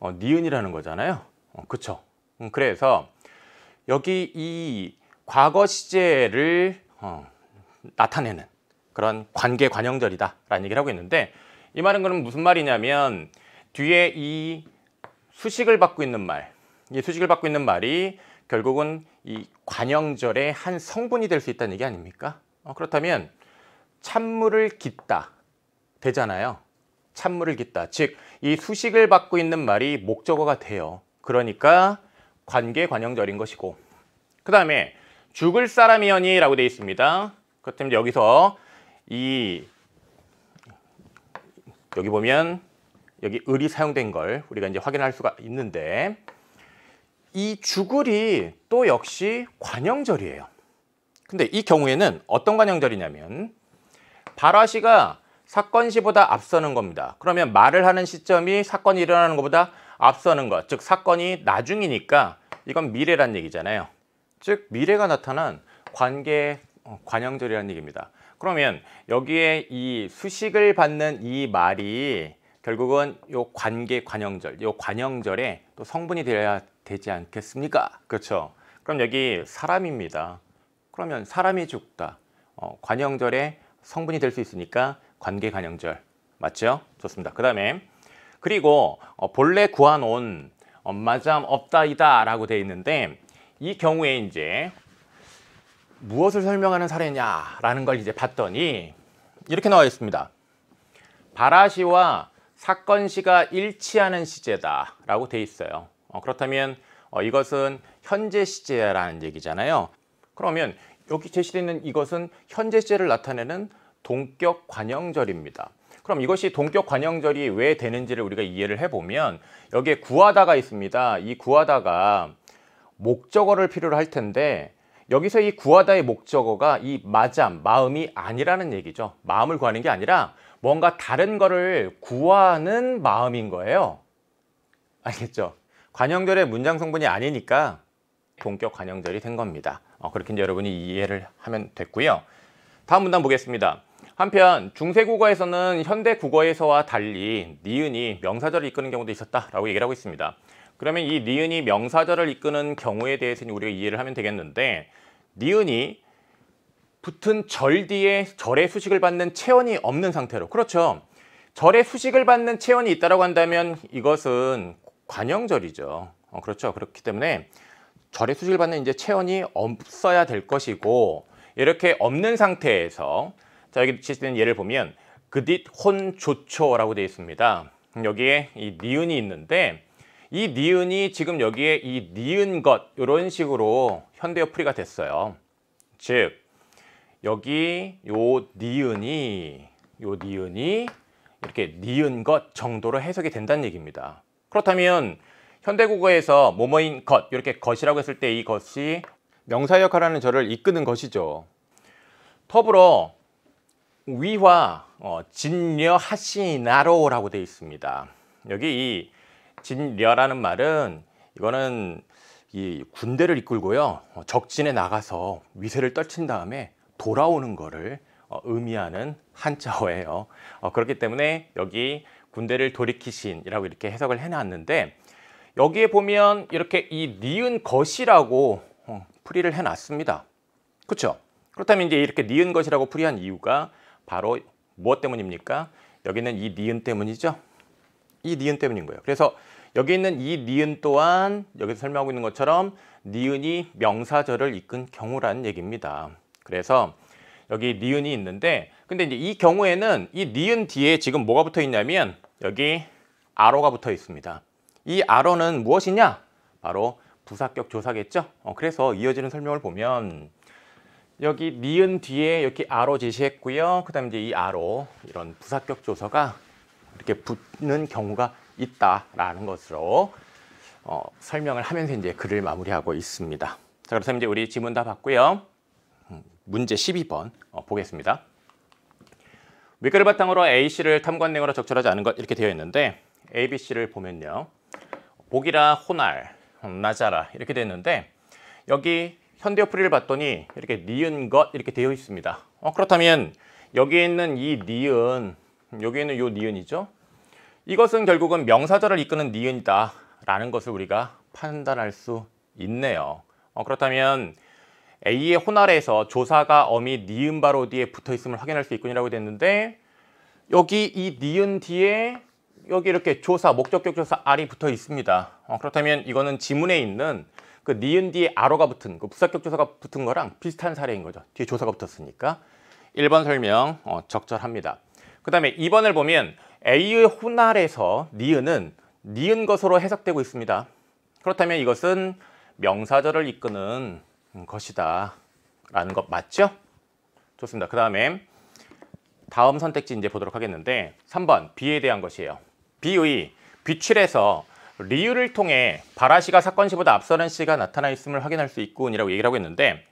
니은이라는 거잖아요. 그쵸? 그래서 여기 이 과거 시제를 나타내는 그런 관계 관형절이다라는 얘기를 하고 있는데 이 말은 그럼 무슨 말이냐면 뒤에 이 수식을 받고 있는 말, 이 수식을 받고 있는 말이 결국은 이 관형절의 한 성분이 될 수 있다는 얘기 아닙니까? 그렇다면 찬물을 깃다 되잖아요. 찬물을 깃다. 즉, 이 수식을 받고 있는 말이 목적어가 돼요. 그러니까 관계 관형절인 것이고 그 다음에 죽을 사람이여니 라고 되어 있습니다. 그렇다면 여기서 여기 보면 여기 을이 사용된 걸 우리가 이제 확인할 수가 있는데 이 죽을이 또 역시 관형절이에요. 근데 이 경우에는 어떤 관형절이냐면 발화시가 사건시보다 앞서는 겁니다. 그러면 말을 하는 시점이 사건이 일어나는 것보다 앞서는 것, 즉 사건이 나중이니까 이건 미래란 얘기잖아요. 즉 미래가 나타난 관계 관형절이라는 얘기입니다. 그러면 여기에 이 수식을 받는 이 말이 결국은 요 관계 관형절, 요 관형절에 또 성분이 되어야 되지 않겠습니까? 그렇죠. 그럼 여기 사람입니다. 그러면 사람이 죽다. 관형절에 성분이 될 수 있으니까 관계 관형절. 맞죠? 좋습니다. 그 다음에 그리고 본래 구해놓은 엄마잠 없다이다 라고 되어 있는데 이 경우에 이제 무엇을 설명하는 사례냐라는 걸 이제 봤더니 이렇게 나와 있습니다. 발화시와 사건시가 일치하는 시제다 라고 되어 있어요. 그렇다면 이것은 현재 시제라는 얘기잖아요. 그러면 여기 제시되어 있는 이것은 현재 시제를 나타내는 동격 관형절입니다. 그럼 이것이 동격 관형절이 왜 되는지를 우리가 이해를 해보면 여기에 구하다가 있습니다. 이 구하다가 목적어를 필요로 할 텐데 여기서 이 구하다의 목적어가 이 마잠, 마음이 아니라는 얘기죠. 마음을 구하는 게 아니라 뭔가 다른 거를 구하는 마음인 거예요. 알겠죠? 관형절의 문장 성분이 아니니까 동격 관형절이 된 겁니다. 그렇게 이제 여러분이 이해를 하면 됐고요. 다음 문단 보겠습니다. 한편 중세국어에서는 현대국어에서와 달리 니은이 명사절을 이끄는 경우도 있었다라고 얘기를 하고 있습니다. 그러면 이 니은이 명사절을 이끄는 경우에 대해서는 우리가 이해를 하면 되겠는데 니은이 붙은 절 뒤에 절의 수식을 받는 체언이 없는 상태로 그렇죠. 절의 수식을 받는 체언이 있다고 한다면 이것은 관형절이죠. 그렇죠. 그렇기 때문에 절의 수식을 받는 이제 체언이 없어야 될 것이고 이렇게 없는 상태에서 자 여기 제시된 예를 보면 그딧 혼 좋초라고 되어 있습니다. 여기에 이 니은이 있는데 이 니은이 지금 여기에 이 니은 것 이런 식으로 현대어 풀이가 됐어요. 즉 여기 요 니은이 이렇게 니은 것 정도로 해석이 된다는 얘기입니다. 그렇다면 현대국어에서 뭐뭐인 것 이렇게 것이라고 했을 때 이것이 명사 역할하는 절을 이끄는 것이죠. 더불어 위화 진려하시나로라고 되어 있습니다. 여기 이 진려라는 말은 이거는 이 군대를 이끌고요 적진에 나가서 위세를 떨친 다음에 돌아오는 거를 의미하는 한자어예요. 그렇기 때문에 여기 군대를 돌이키신이라고 이렇게 해석을 해놨는데 여기에 보면 이렇게 이 니은 것이라고 풀이를 해놨습니다. 그렇죠? 그렇다면 이제 이렇게 니은 것이라고 풀이한 이유가 바로 무엇 때문입니까? 여기는 이 니은 때문이죠. 이 니은 때문인 거예요. 그래서 여기 있는 이 니은 또한 여기서 설명하고 있는 것처럼 니은이 명사절을 이끈 경우라는 얘기입니다. 그래서 여기 니은이 있는데 근데 이제 이 경우에는 이 니은 뒤에 지금 뭐가 붙어 있냐면 여기 아로가 붙어 있습니다. 이 아로는 무엇이냐? 바로 부사격 조사겠죠. 그래서 이어지는 설명을 보면 여기 니은 뒤에 이렇게 아로 제시했고요. 그 다음에 이제 이 아로 이런 부사격 조사가 이렇게 붙는 경우가 있다라는 것으로 설명을 하면서 이제 글을 마무리하고 있습니다. 자, 그렇다면 이제 우리 지문 다 봤고요. 문제 12번 보겠습니다. 윗글을 바탕으로 A씨를 탐관행으로 적절하지 않은 것 이렇게 되어 있는데 A, B, C를 보면요. 복이라 호날, 나자라 이렇게 되어 있는데 여기 현대어 풀이를 봤더니 이렇게 니은 것 이렇게 되어 있습니다. 그렇다면 여기에 있는 이 니은, 여기에 있는 요 니은이죠. 이것은 결국은 명사절을 이끄는 니은이다 라는 것을 우리가 판단할 수 있네요. 그렇다면 A의 호날에서 조사가 어미 니은 바로 뒤에 붙어 있음을 확인할 수 있군이라고 됐는데 여기 이 니은 뒤에 여기 이렇게 조사, 목적격 조사 R이 붙어 있습니다. 그렇다면 이거는 지문에 있는 그 니은 뒤에 아로가 붙은 그 부사격 조사가 붙은 거랑 비슷한 사례인 거죠. 뒤에 조사가 붙었으니까 1번 설명 적절합니다. 그 다음에 2번을 보면 A의 호날에서 니은은 니은 것으로 해석되고 있습니다. 그렇다면 이것은 명사절을 이끄는 것이다 라는 것 맞죠? 좋습니다. 그 다음에 다음 선택지 이제 보도록 하겠는데 3번 B에 대한 것이에요. B의 비출에서 리유를 통해 발화시가 사건시보다 앞서는 시가 나타나 있음을 확인할 수 있군이라고 얘기를 하고 있는데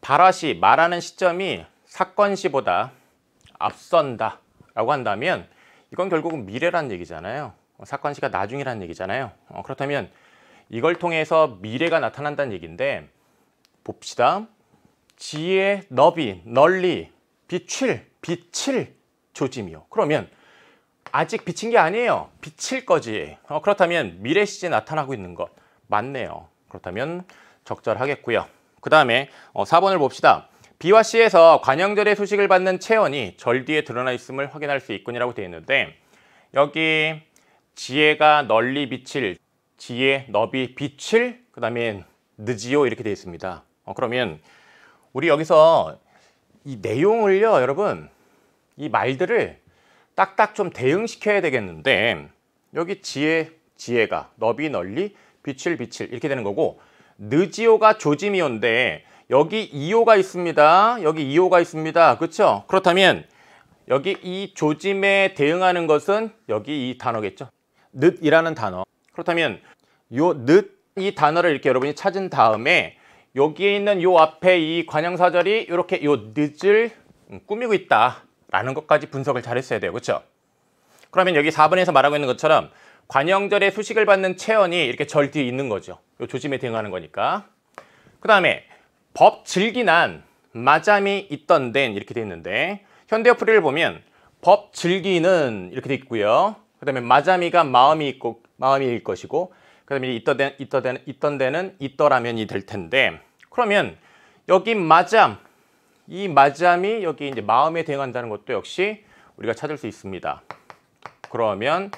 발화시 말하는 시점이 사건시보다 앞선다 라고 한다면 이건 결국은 미래란 얘기잖아요. 사건시가 나중이란 얘기잖아요. 그렇다면 이걸 통해서 미래가 나타난다는 얘기인데 봅시다. 지혜 너비 널리 빛을 조짐이요. 그러면 아직 비친 게 아니에요. 비칠 거지. 그렇다면 미래 시제에 나타나고 있는 것 맞네요. 그렇다면 적절하겠고요. 그 다음에 4번을 봅시다. B와 C에서 관형절의 소식을 받는 체언이 절 뒤에 드러나 있음을 확인할 수 있군이라고 되어 있는데 여기 지혜가 널리 비칠, 지혜 너비 빛을 그 다음에 늦지요 이렇게 되어 있습니다. 그러면 우리 여기서 이 내용을요 여러분 이 말들을 딱딱 좀 대응시켜야 되겠는데 여기 지혜가 너비 널리 빛을 이렇게 되는 거고 늦지요가 조짐이온데 여기 이요가 있습니다. 여기 이요가 있습니다. 그렇죠? 그렇다면 여기 이 조짐에 대응하는 것은 여기 이 단어겠죠. 늦이라는 단어. 그렇다면 요 늦 이 단어를 이렇게 여러분이 찾은 다음에 여기에 있는 요 앞에 이 관형사절이 이렇게 요 늦을 꾸미고 있다라는 것까지 분석을 잘했어야 돼요. 그렇죠? 그러면 여기 4번에서 말하고 있는 것처럼 관형절의 소식을 받는 체언이 이렇게 절 뒤에 있는 거죠. 요 조짐에 대응하는 거니까. 그 다음에 법 즐기난 마잠이 있던 데는 이렇게 돼 있는데 현대어 풀이를 보면 법 즐기는 이렇게 돼 있고요. 그 다음에 마잠이가 마음일 것이고 그 다음에 있던 데는 있더라면이 될 텐데 그러면 여기 마잠 이 마잠이 여기 이제 마음에 대응한다는 것도 역시 우리가 찾을 수 있습니다. 그러면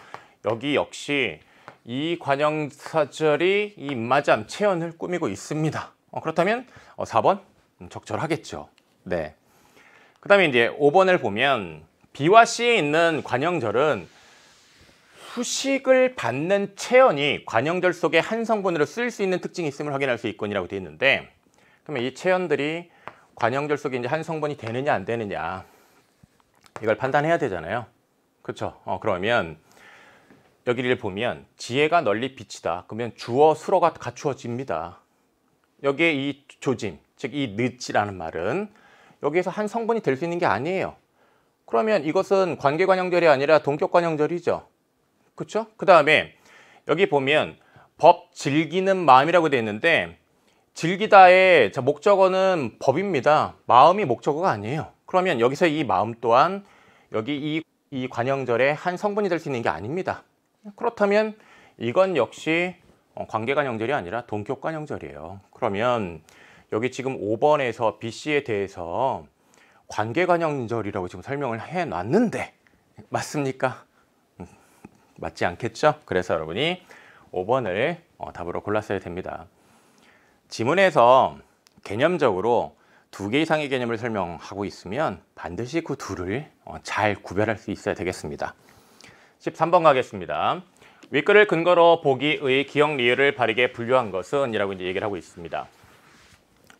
여기 역시 이 관형사절이 이 마잠 체언을 꾸미고 있습니다. 그렇다면 4번 적절하겠죠. 네. 그 다음에 이제 5번을 보면 B와 C에 있는 관형절은 수식을 받는 체언이 관형절 속의 한 성분으로 쓰일 수 있는 특징이 있음을 확인할 수 있군이라고 되어 있는데 그러면 이 체언들이 관형절 속에 이제 한 성분이 되느냐 안 되느냐 이걸 판단해야 되잖아요. 그렇죠? 그러면 여기를 보면 지혜가 널리 비치다. 그러면 주어 수어가 갖추어집니다. 여기에 이 조짐, 즉 이 늦이라는 말은 여기에서 한 성분이 될 수 있는 게 아니에요. 그러면 이것은 관계관형절이 아니라 동격관형절이죠. 그렇죠? 그 다음에 여기 보면 법 즐기는 마음이라고 되어 있는데 즐기다의 목적어는 법입니다. 마음이 목적어가 아니에요. 그러면 여기서 이 마음 또한 여기 이 관형절의 한 성분이 될 수 있는 게 아닙니다. 그렇다면 이건 역시 관계관형절이 아니라 동격관형절이에요. 그러면 여기 지금 5번에서 BC에 대해서 관계관형절이라고 지금 설명을 해놨는데 맞습니까? 맞지 않겠죠? 그래서 여러분이 5번을 답으로 골랐어야 됩니다. 지문에서 개념적으로 2개 이상의 개념을 설명하고 있으면 반드시 그 둘을 잘 구별할 수 있어야 되겠습니다. 13번 가겠습니다. 윗글을 근거로 보기의 기억 리을을 바르게 분류한 것은 이라고 이제 얘기를 하고 있습니다.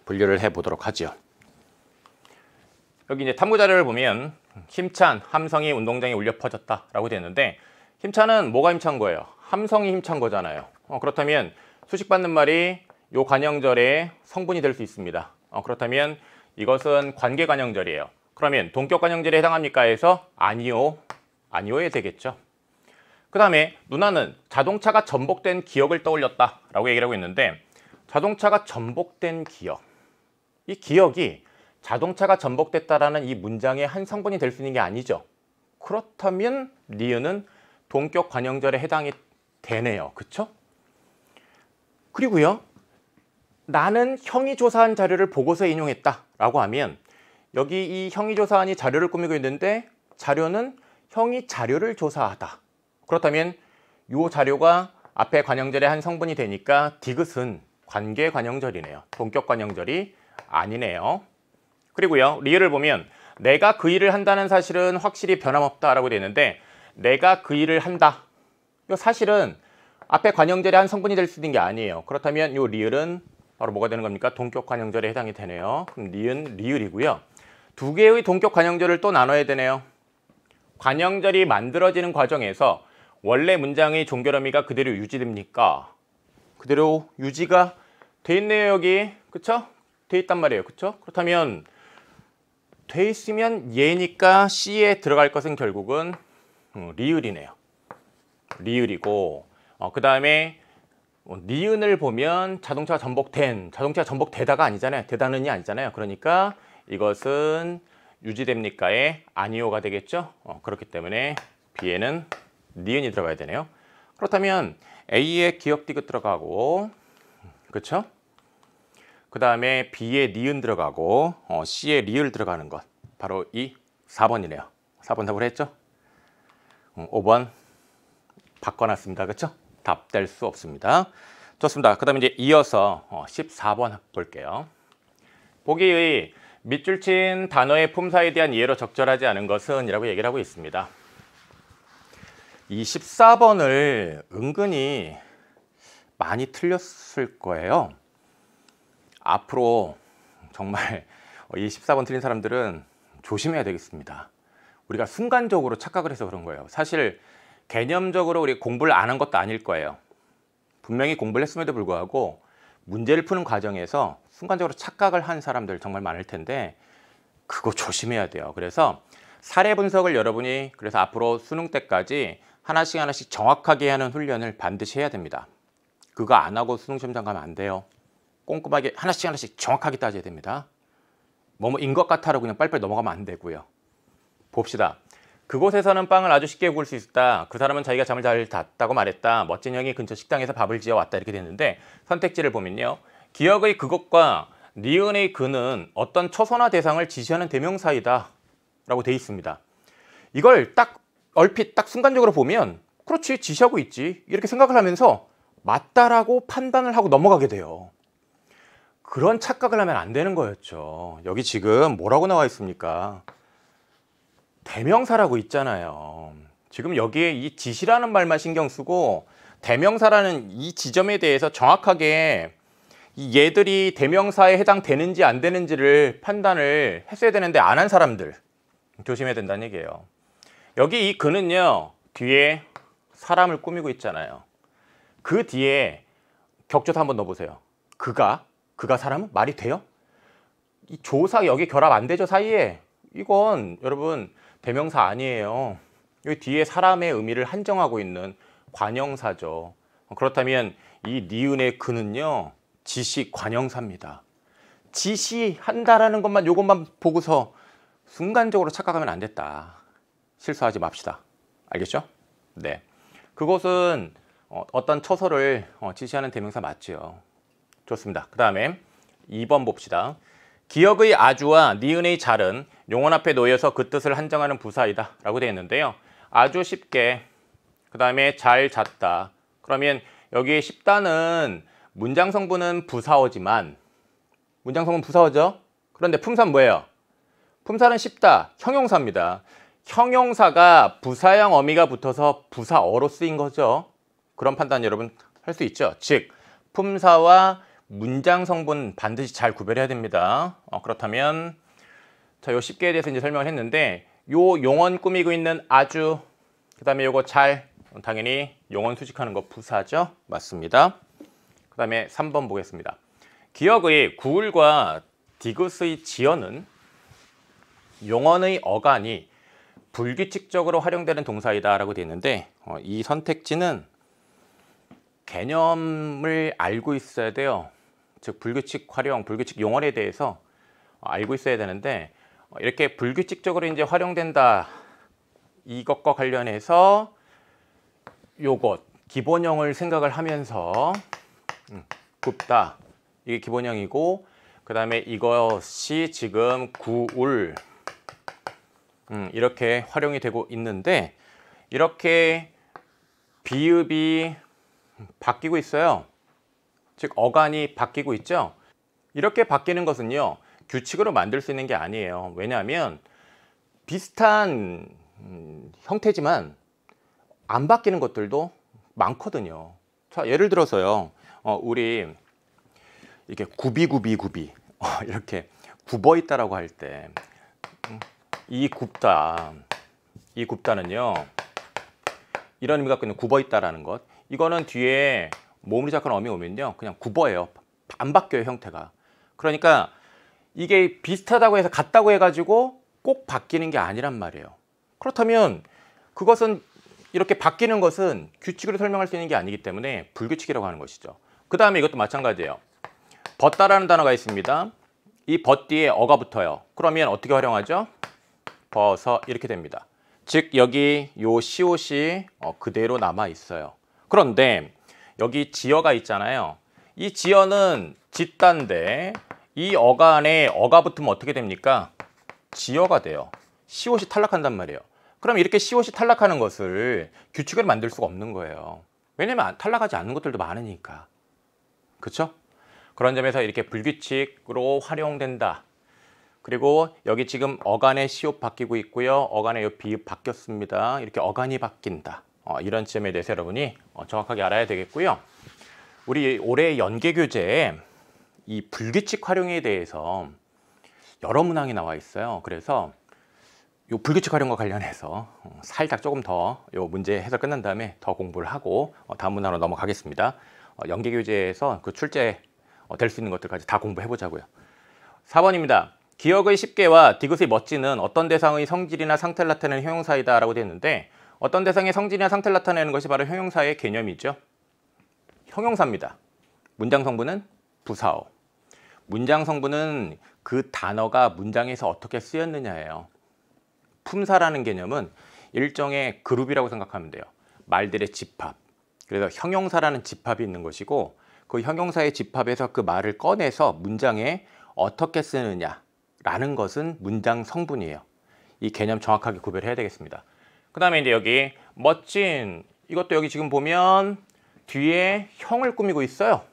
분류를 해보도록 하죠. 여기 이제 탐구 자료를 보면 힘찬 함성이 운동장에 울려 퍼졌다 라고 되는데 힘찬은 뭐가 힘찬 거예요? 함성이 힘찬 거잖아요. 그렇다면 수식받는 말이 요 관형절의 성분이 될 수 있습니다. 그렇다면 이것은 관계관형절이에요. 그러면 동격관형절에 해당합니까 해서 아니오에 되겠죠. 그 다음에 누나는 자동차가 전복된 기억을 떠올렸다 라고 얘기를 하고 있는데 자동차가 전복된 기억 이 기억이 자동차가 전복됐다라는 이 문장의 한 성분이 될 수 있는 게 아니죠. 그렇다면 니은은 동격 관형절에 해당이 되네요. 그쵸? 그리고요. 나는 형이 조사한 자료를 보고서 인용했다 라고 하면 여기 이 형이 조사한이 자료를 꾸미고 있는데 자료는 형이 자료를 조사하다. 그렇다면 이 자료가 앞에 관형절의 한 성분이 되니까 디귿은 관계 관형절이네요. 동격 관형절이 아니네요. 그리고요. 리을을 보면 내가 그 일을 한다는 사실은 확실히 변함없다라고 되어 있는데 내가 그 일을 한다. 이 사실은 앞에 관형절의 한 성분이 될 수 있는 게 아니에요. 그렇다면 이 리을은 바로 뭐가 되는 겁니까? 동격 관형절에 해당이 되네요. 그럼 니은 리을이고요. 2개의 동격 관형절을 또 나눠야 되네요. 관형절이 만들어지는 과정에서 원래 문장의 종결 어미가 그대로 유지됩니까? 그대로 유지가 돼 있네요. 여기. 그쵸? 돼 있단 말이에요. 그렇죠? 그렇다면 돼 있으면 얘니까 C에 들어갈 것은 결국은 리을이네요. 리을이고 그 다음에 니은을 보면 자동차가 전복된, 자동차가 전복되다가 아니잖아요. 되다는이 아니잖아요. 그러니까 이것은 유지됩니까의 아니오가 되겠죠. 그렇기 때문에 B에는 니은이 들어가야 되네요. 그렇다면 A에 기역 디귿 들어가고, 그렇죠? 그 다음에 B에 니은 들어가고 C에 리을 들어가는 것, 바로 이 4번이네요. 4번 답을 했죠? 5번 바꿔놨습니다. 그렇죠? 답 될 수 없습니다. 좋습니다. 그 다음에 이제 이어서 14번 볼게요. 보기의 밑줄 친 단어의 품사에 대한 이해로 적절하지 않은 것은 이라고 얘기를 하고 있습니다. 이 14번을 은근히 많이 틀렸을 거예요. 앞으로 정말 이 14번 틀린 사람들은 조심해야 되겠습니다. 우리가 순간적으로 착각을 해서 그런 거예요. 사실 개념적으로 우리 공부를 안 한 것도 아닐 거예요. 분명히 공부를 했음에도 불구하고 문제를 푸는 과정에서 순간적으로 착각을 한 사람들 정말 많을 텐데 그거 조심해야 돼요. 그래서 사례 분석을 여러분이 그래서 앞으로 수능 때까지 하나씩 하나씩 정확하게 하는 훈련을 반드시 해야 됩니다. 그거 안 하고 수능 시험장 가면 안 돼요. 꼼꼼하게 하나씩 하나씩 정확하게 따져야 됩니다. 뭐인 것 같아라고 그냥 빨리빨리 넘어가면 안 되고요. 봅시다. 그곳에서는 빵을 아주 쉽게 구울 수 있다. 그 사람은 자기가 잠을 잘 잤다고 말했다. 멋진 형이 근처 식당에서 밥을 지어왔다. 이렇게 됐는데 선택지를 보면요. 기역의 그것과 니은의 그는 어떤 초소나 대상을 지시하는 대명사이다 라고 돼 있습니다. 이걸 딱 얼핏 딱 순간적으로 보면 그렇지 지시하고 있지 이렇게 생각을 하면서 맞다라고 판단을 하고 넘어가게 돼요. 그런 착각을 하면 안 되는 거였죠. 여기 지금 뭐라고 나와 있습니까? 대명사라고 있잖아요. 지금 여기에 이 지시라는 말만 신경 쓰고 대명사라는 이 지점에 대해서 정확하게 이 얘들이 대명사에 해당되는지 안 되는지를 판단을 했어야 되는데 안 한 사람들 조심해야 된다는 얘기예요. 여기 이 그는요 뒤에 사람을 꾸미고 있잖아요. 그 뒤에 격조사 한번 넣어보세요. 그가 사람은 말이 돼요? 이 조사 여기 결합 안 되죠 사이에. 이건 여러분 대명사 아니에요. 여기 뒤에 사람의 의미를 한정하고 있는 관형사죠. 그렇다면 이 니은의 그는요 지시 관형사입니다. 지시한다라는 것만 요것만 보고서 순간적으로 착각하면 안 됐다. 실수하지 맙시다. 알겠죠? 네. 그것은 어떤 처소를 지시하는 대명사 맞죠. 좋습니다. 그 다음에 2번 봅시다. 기역의 아주와 니은의 잘은 용언 앞에 놓여서 그 뜻을 한정하는 부사이다 라고 되어 있는데요. 아주 쉽게 그 다음에 잘 잤다. 그러면 여기에 쉽다는 문장 성분은 부사어지만 문장 성분 부사어죠. 그런데 품사는 뭐예요? 품사는 쉽다. 형용사입니다. 형용사가 부사형 어미가 붙어서 부사어로 쓰인 거죠. 그런 판단 여러분 할 수 있죠. 즉 품사와 문장 성분 반드시 잘 구별해야 됩니다. 그렇다면 자, 요 쉽게에 대해서 이제 설명을 했는데 요 용언 꾸미고 있는 아주 그 다음에 요거 잘 당연히 용언 수식하는 거 부사죠. 맞습니다. 그 다음에 3번 보겠습니다. 기역의 구울과 디귿의 지어는 용언의 어간이 불규칙적으로 활용되는 동사이다 라고 되어 있는데 이 선택지는 개념을 알고 있어야 돼요. 즉 불규칙 활용, 불규칙 용언에 대해서 알고 있어야 되는데 이렇게 불규칙적으로 이제 활용된다 이것과 관련해서 요것 기본형을 생각을 하면서 굽다 이게 기본형이고 그 다음에 이것이 지금 구울 이렇게 활용이 되고 있는데 이렇게 비읍이 바뀌고 있어요. 즉 어간이 바뀌고 있죠. 이렇게 바뀌는 것은요 규칙으로 만들 수 있는 게 아니에요. 왜냐하면 비슷한 형태지만 안 바뀌는 것들도 많거든요. 자 예를 들어서요 우리 이렇게 구비 이렇게 굽어 있다라고 할 때 이 굽다는요 이런 의미 갖고 있는 굽어 있다라는 것 이거는 뒤에 모음을 시작하는 어미 오면요 그냥 굽어예요. 안 바뀌어요 형태가. 그러니까 이게 비슷하다고 해서 같다고 해가지고 꼭 바뀌는 게 아니란 말이에요. 그렇다면 그것은 이렇게 바뀌는 것은 규칙으로 설명할 수 있는 게 아니기 때문에 불규칙이라고 하는 것이죠. 그 다음에 이것도 마찬가지예요. 벗다라는 단어가 있습니다. 이 벗 뒤에 어가 붙어요. 그러면 어떻게 활용하죠? 벗어 이렇게 됩니다. 즉 여기 요 시옷이 그대로 남아 있어요. 그런데 여기 지어가 있잖아요. 이 지어는 짓다인데 이 어가 안에 어가 붙으면 어떻게 됩니까? 지어가 돼요. 시옷이 탈락한단 말이에요. 그럼 이렇게 시옷이 탈락하는 것을 규칙으로 만들 수가 없는 거예요. 왜냐면 탈락하지 않는 것들도 많으니까. 그렇죠? 그런 점에서 이렇게 불규칙으로 활용된다. 그리고 여기 지금 어간의 시옷 바뀌고 있고요. 어간의 요 비읍 바뀌었습니다. 이렇게 어간이 바뀐다. 이런 점에 대해서 여러분이 정확하게 알아야 되겠고요. 우리 올해 연계교재에 이 불규칙 활용에 대해서 여러 문항이 나와 있어요. 그래서 요 불규칙 활용과 관련해서 살짝 조금 더 요 문제 해설 끝난 다음에 더 공부를 하고 다음 문항으로 넘어가겠습니다. 연계교재에서 그 출제 될 수 있는 것들까지 다 공부해 보자고요. 4번입니다. 기억의 쉽게와 디귿의 멋지는 어떤 대상의 성질이나 상태를 나타내는 형용사이다 라고 되어 있는데 어떤 대상의 성질이나 상태를 나타내는 것이 바로 형용사의 개념이죠. 형용사입니다. 문장 성분은 부사어. 문장 성분은 그 단어가 문장에서 어떻게 쓰였느냐예요. 품사라는 개념은 일종의 그룹이라고 생각하면 돼요. 말들의 집합. 그래서 형용사라는 집합이 있는 것이고 그 형용사의 집합에서 그 말을 꺼내서 문장에 어떻게 쓰느냐라는 것은 문장 성분이에요. 이 개념 정확하게 구별해야 되겠습니다. 그 다음에 이제 여기 멋진 이것도 여기 지금 보면 뒤에 형을 꾸미고 있어요.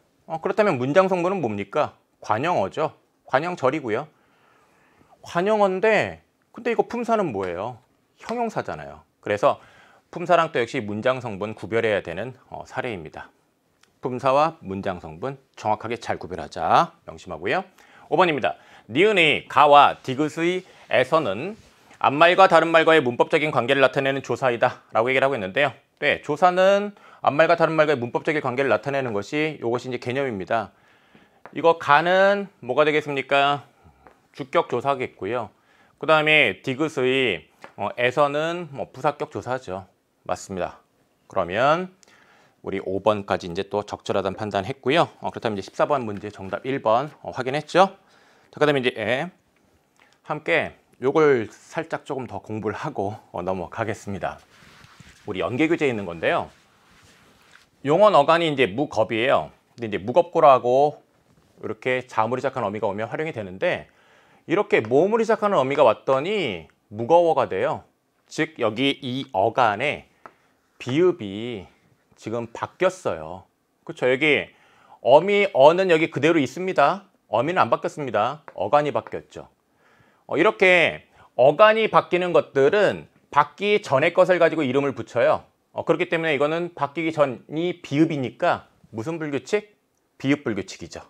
그렇다면 문장 성분은 뭡니까? 관형어죠. 관형절이고요. 관형어인데 근데 이거 품사는 뭐예요? 형용사잖아요. 그래서 품사랑 또 역시 문장 성분 구별해야 되는 사례입니다. 품사와 문장 성분 정확하게 잘 구별하자 명심하고요. 5번입니다. 니은의 가와 디귿의 에서는 앞말과 다른 말과의 문법적인 관계를 나타내는 조사이다 라고 얘기를 하고 있는데요. 네, 조사는 앞말과 다른 말과의 문법적인 관계를 나타내는 것이 이것이 이제 개념입니다. 이거 가는 뭐가 되겠습니까? 주격 조사겠고요. 그 다음에 디귿의 에서는 부사격 조사죠. 맞습니다. 그러면 우리 5번까지 이제 또 적절하다는 판단했고요. 그렇다면 이제 14번 문제 정답 1번 확인했죠? 그 다음에 이제 함께 요걸 살짝 조금 더 공부를 하고 넘어가겠습니다. 우리 연계교재에 있는 건데요. 용언 어간이 이제 무겁이에요. 근데 이제 무겁고라고 이렇게 자음으로 시작하는 어미가 오면 활용이 되는데 이렇게 모음으로 시작하는 어미가 왔더니 무거워가 돼요. 즉 여기 이 어간에 비읍이 지금 바뀌었어요. 그렇죠? 여기 어미 어는 여기 그대로 있습니다. 어미는 안 바뀌었습니다. 어간이 바뀌었죠. 이렇게 어간이 바뀌는 것들은 바뀌기 전의 것을 가지고 이름을 붙여요. 그렇기 때문에 이거는 바뀌기 전이 비읍이니까 무슨 불규칙? 비읍 불규칙이죠.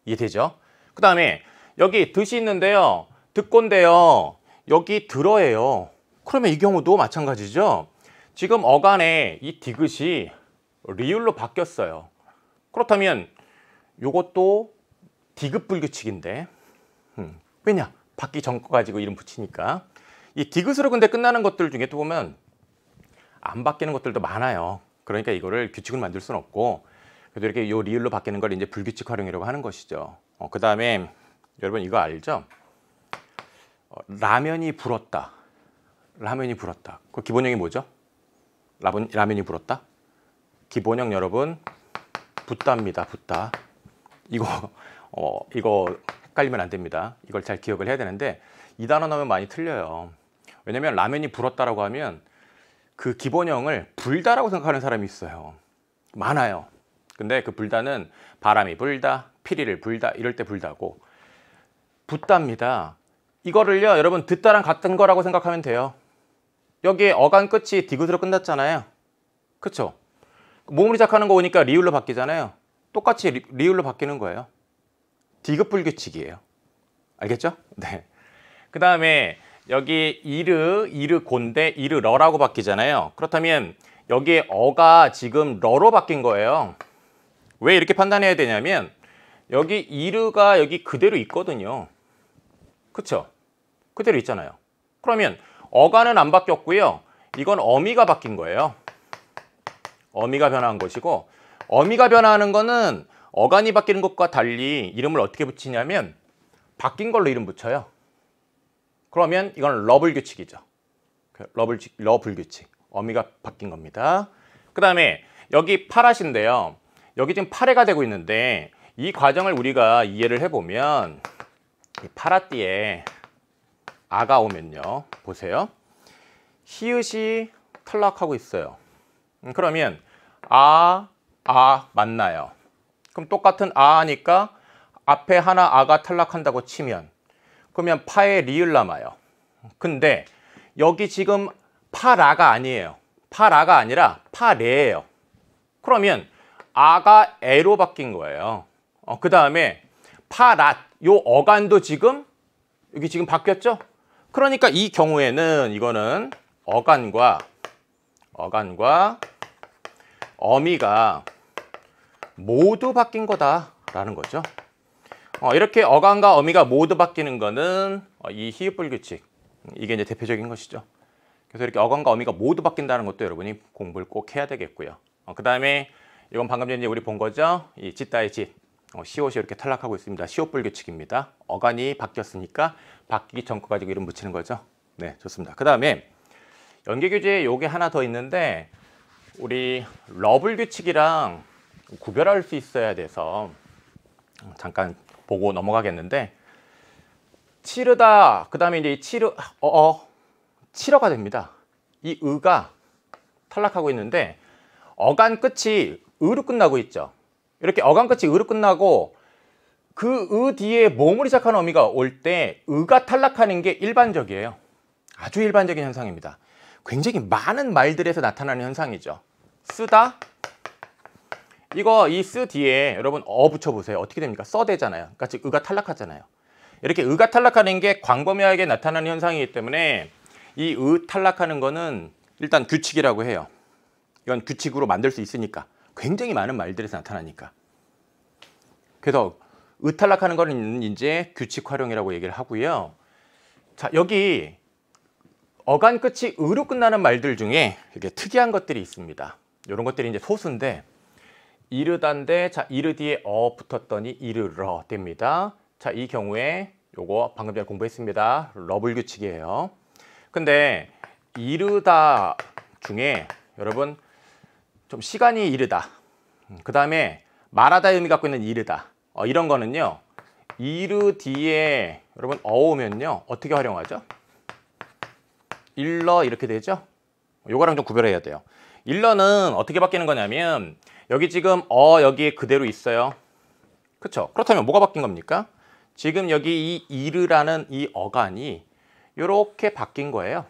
이해되죠? 그 다음에 여기 듯이 있는데요. 듣곤데요. 여기 들어예요. 그러면 이 경우도 마찬가지죠. 지금 어간에 이 디귿이 리을로 바뀌었어요. 그렇다면 이것도 디귿 불규칙인데 왜냐? 바뀌기 전 거 가지고 이름 붙이니까. 이 디귿으로 근데 끝나는 것들 중에 또 보면 안 바뀌는 것들도 많아요. 그러니까 이거를 규칙을 만들 수는 없고 그래도 이렇게 요 리을로 바뀌는 걸 이제 불규칙 활용이라고 하는 것이죠. 그 다음에 여러분 이거 알죠? 라면이 불었다. 라면이 불었다. 그 기본형이 뭐죠? 라면이 불었다? 기본형 여러분 붓다입니다. 붓다. 이거 헷갈리면 안 됩니다. 이걸 잘 기억을 해야 되는데 이 단어 나오면 많이 틀려요. 왜냐면 라면이 불었다라고 하면 그 기본형을 불다라고 생각하는 사람이 있어요. 많아요. 근데 그 불다는 바람이 불다, 피리를 불다 이럴 때 불다고 붓다입니다. 이거를요 여러분 듣다랑 같은 거라고 생각하면 돼요. 여기에 어간 끝이 디귿으로 끝났잖아요. 그쵸? 모음으로 시작하는 거 오니까 리을로 바뀌잖아요. 똑같이 리을로 바뀌는 거예요. 디귿 불규칙이에요. 알겠죠? 네. 그 다음에 여기 이르 곤데 이르 러라고 바뀌잖아요. 그렇다면 여기에 어가 지금 러로 바뀐 거예요. 왜 이렇게 판단해야 되냐면 여기 이르가 여기 그대로 있거든요. 그쵸? 그대로 있잖아요. 그러면 어간은 안 바뀌었고요. 이건 어미가 바뀐 거예요. 어미가 변화한 것이고, 어미가 변화하는 거는 어간이 바뀌는 것과 달리 이름을 어떻게 붙이냐면 바뀐 걸로 이름 붙여요. 그러면 이건 러블 규칙이죠. 러블 규칙. 어미가 바뀐 겁니다. 그 다음에 여기 파랏인데요. 여기 지금 파래가 되고 있는데 이 과정을 우리가 이해를 해보면 이 파랏띠에 아가 오면요. 보세요. 히읗이 탈락하고 있어요. 그러면 아 맞나요? 그럼 똑같은 아니까 앞에 하나 아가 탈락한다고 치면 그러면 파에 리을 남아요. 근데 여기 지금 파라가 아니에요. 파라가 아니라 파레예요. 그러면 아가 에로 바뀐 거예요. 그 다음에 파랏 요 어간도 지금 여기 지금 바뀌었죠? 그러니까 이 경우에는 이거는 어간과 어미가 모두 바뀐 거다라는 거죠. 이렇게 어간과 어미가 모두 바뀌는 거는 이 히읗불 규칙, 이게 이제 대표적인 것이죠. 그래서 이렇게 어간과 어미가 모두 바뀐다는 것도 여러분이 공부를 꼭 해야 되겠고요. 그 다음에 이건 방금 전에 우리 본 거죠. 이 짓다의 짓, 시옷이 이렇게 탈락하고 있습니다. 시옷불 규칙입니다. 어간이 바뀌었으니까 바뀌기 전 거 가지고 이름 붙이는 거죠. 네, 좋습니다. 그 다음에 연계교재에 요게 하나 더 있는데 우리 러블 규칙이랑 구별할 수 있어야 돼서 잠깐 보고 넘어가겠는데, 치르다 그 다음에 이제 치러가 됩니다. 이 의가 탈락하고 있는데 어간 끝이 의로 끝나고 있죠. 이렇게 어간 끝이 의로 끝나고 그 의 뒤에 몸을 시작하는 어미가 올 때 의가 탈락하는 게 일반적이에요. 아주 일반적인 현상입니다. 굉장히 많은 말들에서 나타나는 현상이죠. 쓰다, 이거 이 쓰 뒤에 여러분 붙여보세요. 어떻게 됩니까? 되잖아요. 그러니까 즉 의가 탈락하잖아요. 이렇게 의가 탈락하는 게 광범위하게 나타나는 현상이기 때문에 이 의 탈락하는 거는 일단 규칙이라고 해요. 이건 규칙으로 만들 수 있으니까. 굉장히 많은 말들에서 나타나니까. 그래서 의 탈락하는 거는 이제 규칙 활용이라고 얘기를 하고요. 자, 여기 어간 끝이 의로 끝나는 말들 중에 이렇게 특이한 것들이 있습니다. 이런 것들이 이제 소수인데, 이르다인데, 자, 이르 뒤에 붙었더니 이르러 됩니다. 자, 이 경우에 요거 방금 전에 공부했습니다. 러블 규칙이에요. 근데 이르다 중에 여러분 좀 시간이 이르다, 그 다음에 말하다의 의미 갖고 있는 이르다, 이런 거는요, 이르 뒤에 여러분 오면요 어떻게 활용하죠? 일러 이렇게 되죠? 요거랑 좀 구별해야 돼요. 일러는 어떻게 바뀌는 거냐면 여기 지금 여기에 그대로 있어요. 그쵸? 그렇다면 뭐가 바뀐 겁니까? 지금 여기 이 이르라는 이 어간이 이렇게 바뀐 거예요.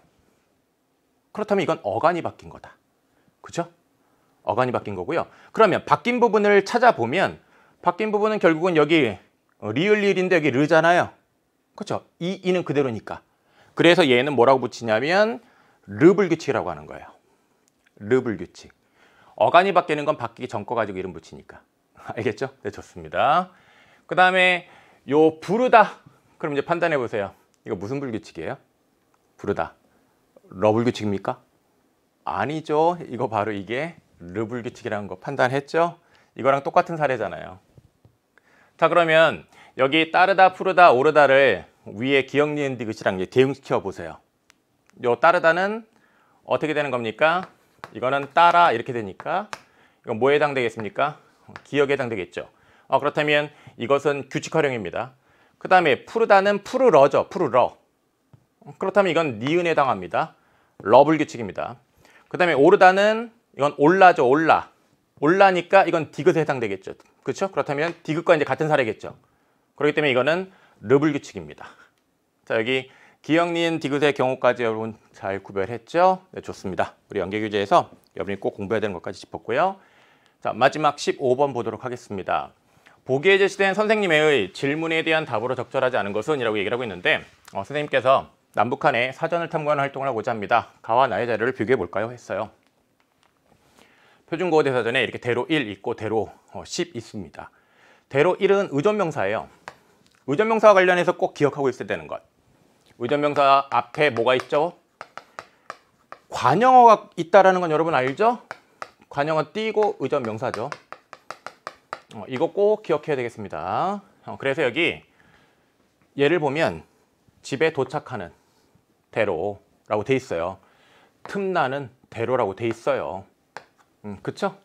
그렇다면 이건 어간이 바뀐 거다. 그죠? 어간이 바뀐 거고요. 그러면 바뀐 부분을 찾아보면 바뀐 부분은 결국은 여기 리을 리을인데 여기 르잖아요. 그렇죠? 이는 그대로니까. 그래서 얘는 뭐라고 붙이냐면 르블 규칙이라고 하는 거예요. 르블 규칙. 어간이 바뀌는 건 바뀌기 전 거 가지고 이름 붙이니까. 알겠죠? 네, 좋습니다. 그 다음에 요 부르다. 그럼 이제 판단해 보세요. 이거 무슨 불규칙이에요? 부르다. 러블 규칙입니까? 아니죠. 이거 바로 이게 르블 규칙이라는 거 판단했죠? 이거랑 똑같은 사례잖아요. 자, 그러면 여기 따르다, 푸르다, 오르다를 위에 기역, 니은, 디귿이랑 대응시켜 보세요. 요 따르다는 어떻게 되는 겁니까? 이거는 따라 이렇게 되니까 이건 뭐에 해당되겠습니까? 기역에 해당되겠죠. 그렇다면 이것은 규칙 활용입니다. 그 다음에 푸르다는 푸르러죠. 푸르러. 그렇다면 이건 니은에 해당합니다. 러블 규칙입니다. 그 다음에 오르다는 이건 올라죠. 올라. 올라니까 이건 디귿에 해당되겠죠. 그렇죠? 그렇다면 디귿과 이제 같은 사례겠죠. 그렇기 때문에 이거는 르블 규칙입니다. 자, 여기 기역, 니은, 디귿의 경우까지 여러분 잘 구별했죠? 네, 좋습니다. 우리 연계교재에서 여러분이 꼭 공부해야 되는 것까지 짚었고요. 자, 마지막 15번 보도록 하겠습니다. 보기에 제시된 선생님의 질문에 대한 답으로 적절하지 않은 것은 이라고 얘기를 하고 있는데, 선생님께서 남북한의 사전을 탐구하는 활동을 하고자 합니다. 가와 나의 자료를 비교해 볼까요? 했어요. 표준국어 대사전에 이렇게 대로 1 있고 대로 10 있습니다. 대로 1은 의존명사예요. 의존명사와 관련해서 꼭 기억하고 있어야 되는 것. 의존명사 앞에 뭐가 있죠? 관형어가 있다라는 건 여러분 알죠? 관형어 띄고 의존명사죠. 이거 꼭 기억해야 되겠습니다. 그래서 여기 예를 보면 집에 도착하는 대로라고 돼 있어요. 틈나는 대로라고 돼 있어요. 그쵸?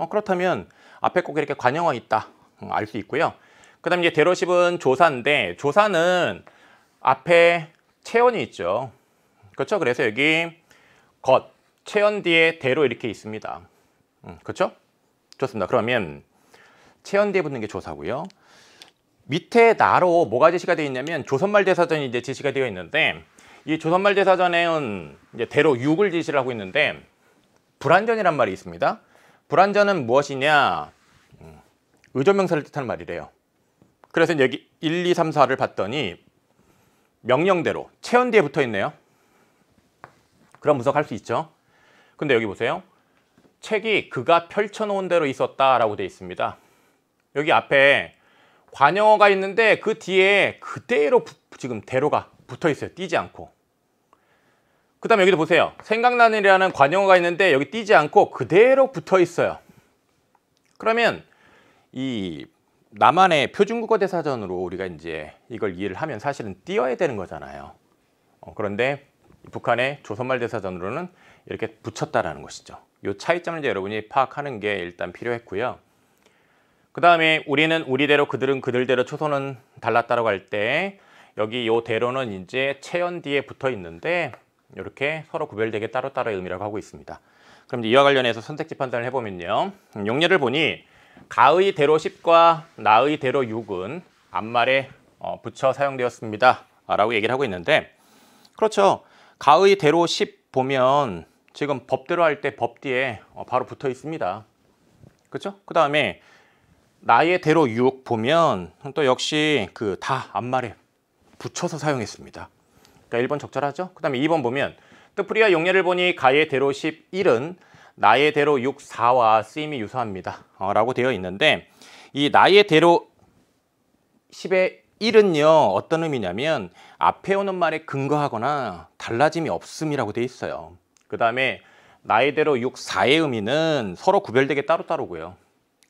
그렇다면 앞에 꼭 이렇게 관형어 있다 알 수 있고요. 그 다음에 이제 대로십은 조사인데 조사는 앞에 체언이 있죠. 그렇죠? 그래서 여기 것, 체언 뒤에 대로 이렇게 있습니다. 그렇죠? 좋습니다. 그러면 체언 뒤에 붙는 게 조사고요. 밑에 나로 뭐가 제시가 되어 있냐면 조선말 대사전이 이제 제시가 되어 있는데 이 조선말 대사전에는 이제 대로 6을 제시를 하고 있는데 불완전이란 말이 있습니다. 불완전은 무엇이냐? 의존명사를 뜻하는 말이래요. 그래서 여기 1, 2, 3, 4를 봤더니 명령대로 체언 뒤에 붙어 있네요. 그럼 분석할 수 있죠. 근데 여기 보세요. 책이 그가 펼쳐놓은 대로 있었다라고 되어 있습니다. 여기 앞에 관형어가 있는데 그 뒤에 그대로 지금 대로가 붙어 있어요. 띄지 않고. 그 다음에 여기도 보세요. 생각나는이라는 관형어가 있는데 여기 띄지 않고 그대로 붙어 있어요. 그러면 이 나만의 표준국어 대사전으로 우리가 이제 이걸 이해를 하면 사실은 띄어야 되는 거잖아요. 그런데 북한의 조선말 대사전으로는 이렇게 붙였다라는 것이죠. 이 차이점을 이제 여러분이 파악하는 게 일단 필요했고요. 그 다음에 우리는 우리대로 그들은 그들대로 초소는 달랐다라고 할 때 여기 이 대로는 이제 체언 뒤에 붙어 있는데 이렇게 서로 구별되게 따로따로의 의미라고 하고 있습니다. 그럼 이제 이와 관련해서 선택지 판단을 해보면요. 용례를 보니 가의 대로 10과 나의 대로 6은 앞말에 붙여 사용되었습니다. 라고 얘기를 하고 있는데 그렇죠. 가의 대로 10 보면 지금 법대로 할 때 법 뒤에 바로 붙어 있습니다. 그렇죠? 그 다음에 나의 대로 6 보면 또 역시 그 다 앞말에 붙여서 사용했습니다. 그러니까 1번 적절하죠? 그 다음에 2번 보면 뜻풀이와 용례를 보니 가의 대로 11은 나의 대로 6, 4와 쓰임이 유사합니다. 라고 되어 있는데 이 나의 대로 10의 1은요 어떤 의미냐면 앞에 오는 말에 근거하거나 달라짐이 없음이라고 되어 있어요. 그 다음에 나의 대로 6, 4의 의미는 서로 구별되게 따로따로고요.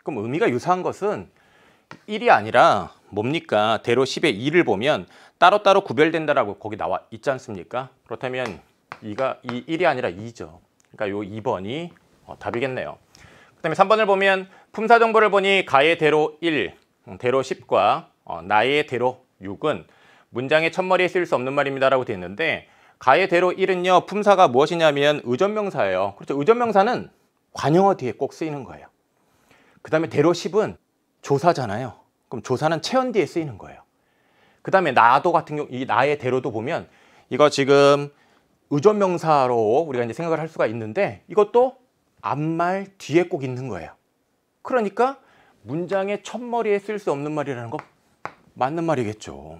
그럼 의미가 유사한 것은 1이 아니라 뭡니까? 대로 10의 2를 보면 따로따로 구별된다라고 거기 나와 있지 않습니까? 그렇다면 이 1이 아니라 2죠. 그러니까 요 2번이 답이겠네요. 그 다음에 3번을 보면 품사 정보를 보니 가의 대로 1, 대로 10과 나의 대로 6은 문장의 첫머리에 쓰일 수 없는 말입니다 라고 되어 있는데 가의 대로 1은요 품사가 무엇이냐면 의존명사예요. 그렇죠. 의존명사는 관형어 뒤에 꼭 쓰이는 거예요. 그 다음에 대로 10은 조사잖아요. 그럼 조사는 체언 뒤에 쓰이는 거예요. 그 다음에 나도 같은 경우 이 나의 대로도 보면 이거 지금 의존명사로 우리가 이제 생각을 할 수가 있는데 이것도 앞말 뒤에 꼭 있는 거예요. 그러니까 문장의 첫머리에 쓸 수 없는 말이라는 거 맞는 말이겠죠.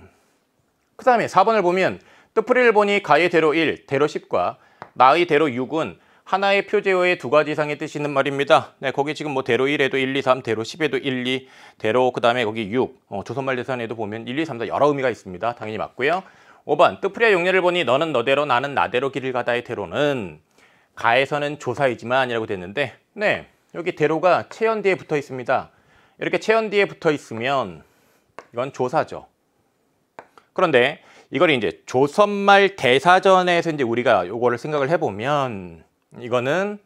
그 다음에 4번을 보면 뜻풀이를 보니 가의 대로 1, 대로 10과 나의 대로 6은 하나의 표제어의 두 가지 이상의 뜻이 있는 말입니다. 네, 거기 지금 뭐 대로 1에도 1, 2, 3, 대로 10에도 1, 2, 대로 그 다음에 거기 6, 조선말 대사전에도 보면 1, 2, 3, 4 여러 의미가 있습니다. 당연히 맞고요. 5번 뜻풀이와 용례를 보니 너는 너대로 나는 나대로 길을 가다의 대로는 가에서는 조사이지만 이라고 됐는데 네, 여기 대로가 체언 뒤에 붙어 있습니다. 이렇게 체언 뒤에 붙어 있으면 이건 조사죠. 그런데 이걸 이제 조선말 대사전에서 이제 우리가 요거를 생각을 해보면 이거는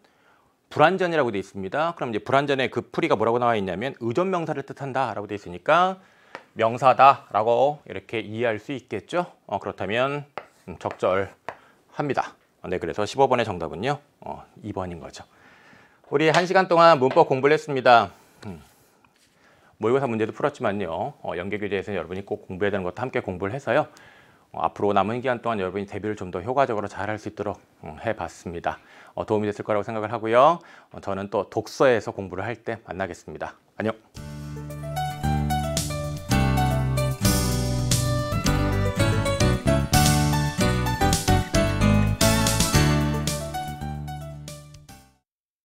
불완전이라고 되어 있습니다. 그럼 이제 불완전의 그 풀이가 뭐라고 나와 있냐면 의존명사를 뜻한다 라고 되어 있으니까 명사다 라고 이렇게 이해할 수 있겠죠. 그렇다면 적절합니다. 네, 그래서 15번의 정답은요 2번인 거죠. 우리 1시간 동안 문법 공부를 했습니다. 모의고사 문제도 풀었지만요 연계교재에서는 여러분이 꼭 공부해야 되는 것도 함께 공부를 해서요 앞으로 남은 기간 동안 여러분이 대비를 좀 더 효과적으로 잘 할 수 있도록 해봤습니다. 도움이 됐을 거라고 생각을 하고요. 저는 또 독서에서 공부를 할 때 만나겠습니다. 안녕.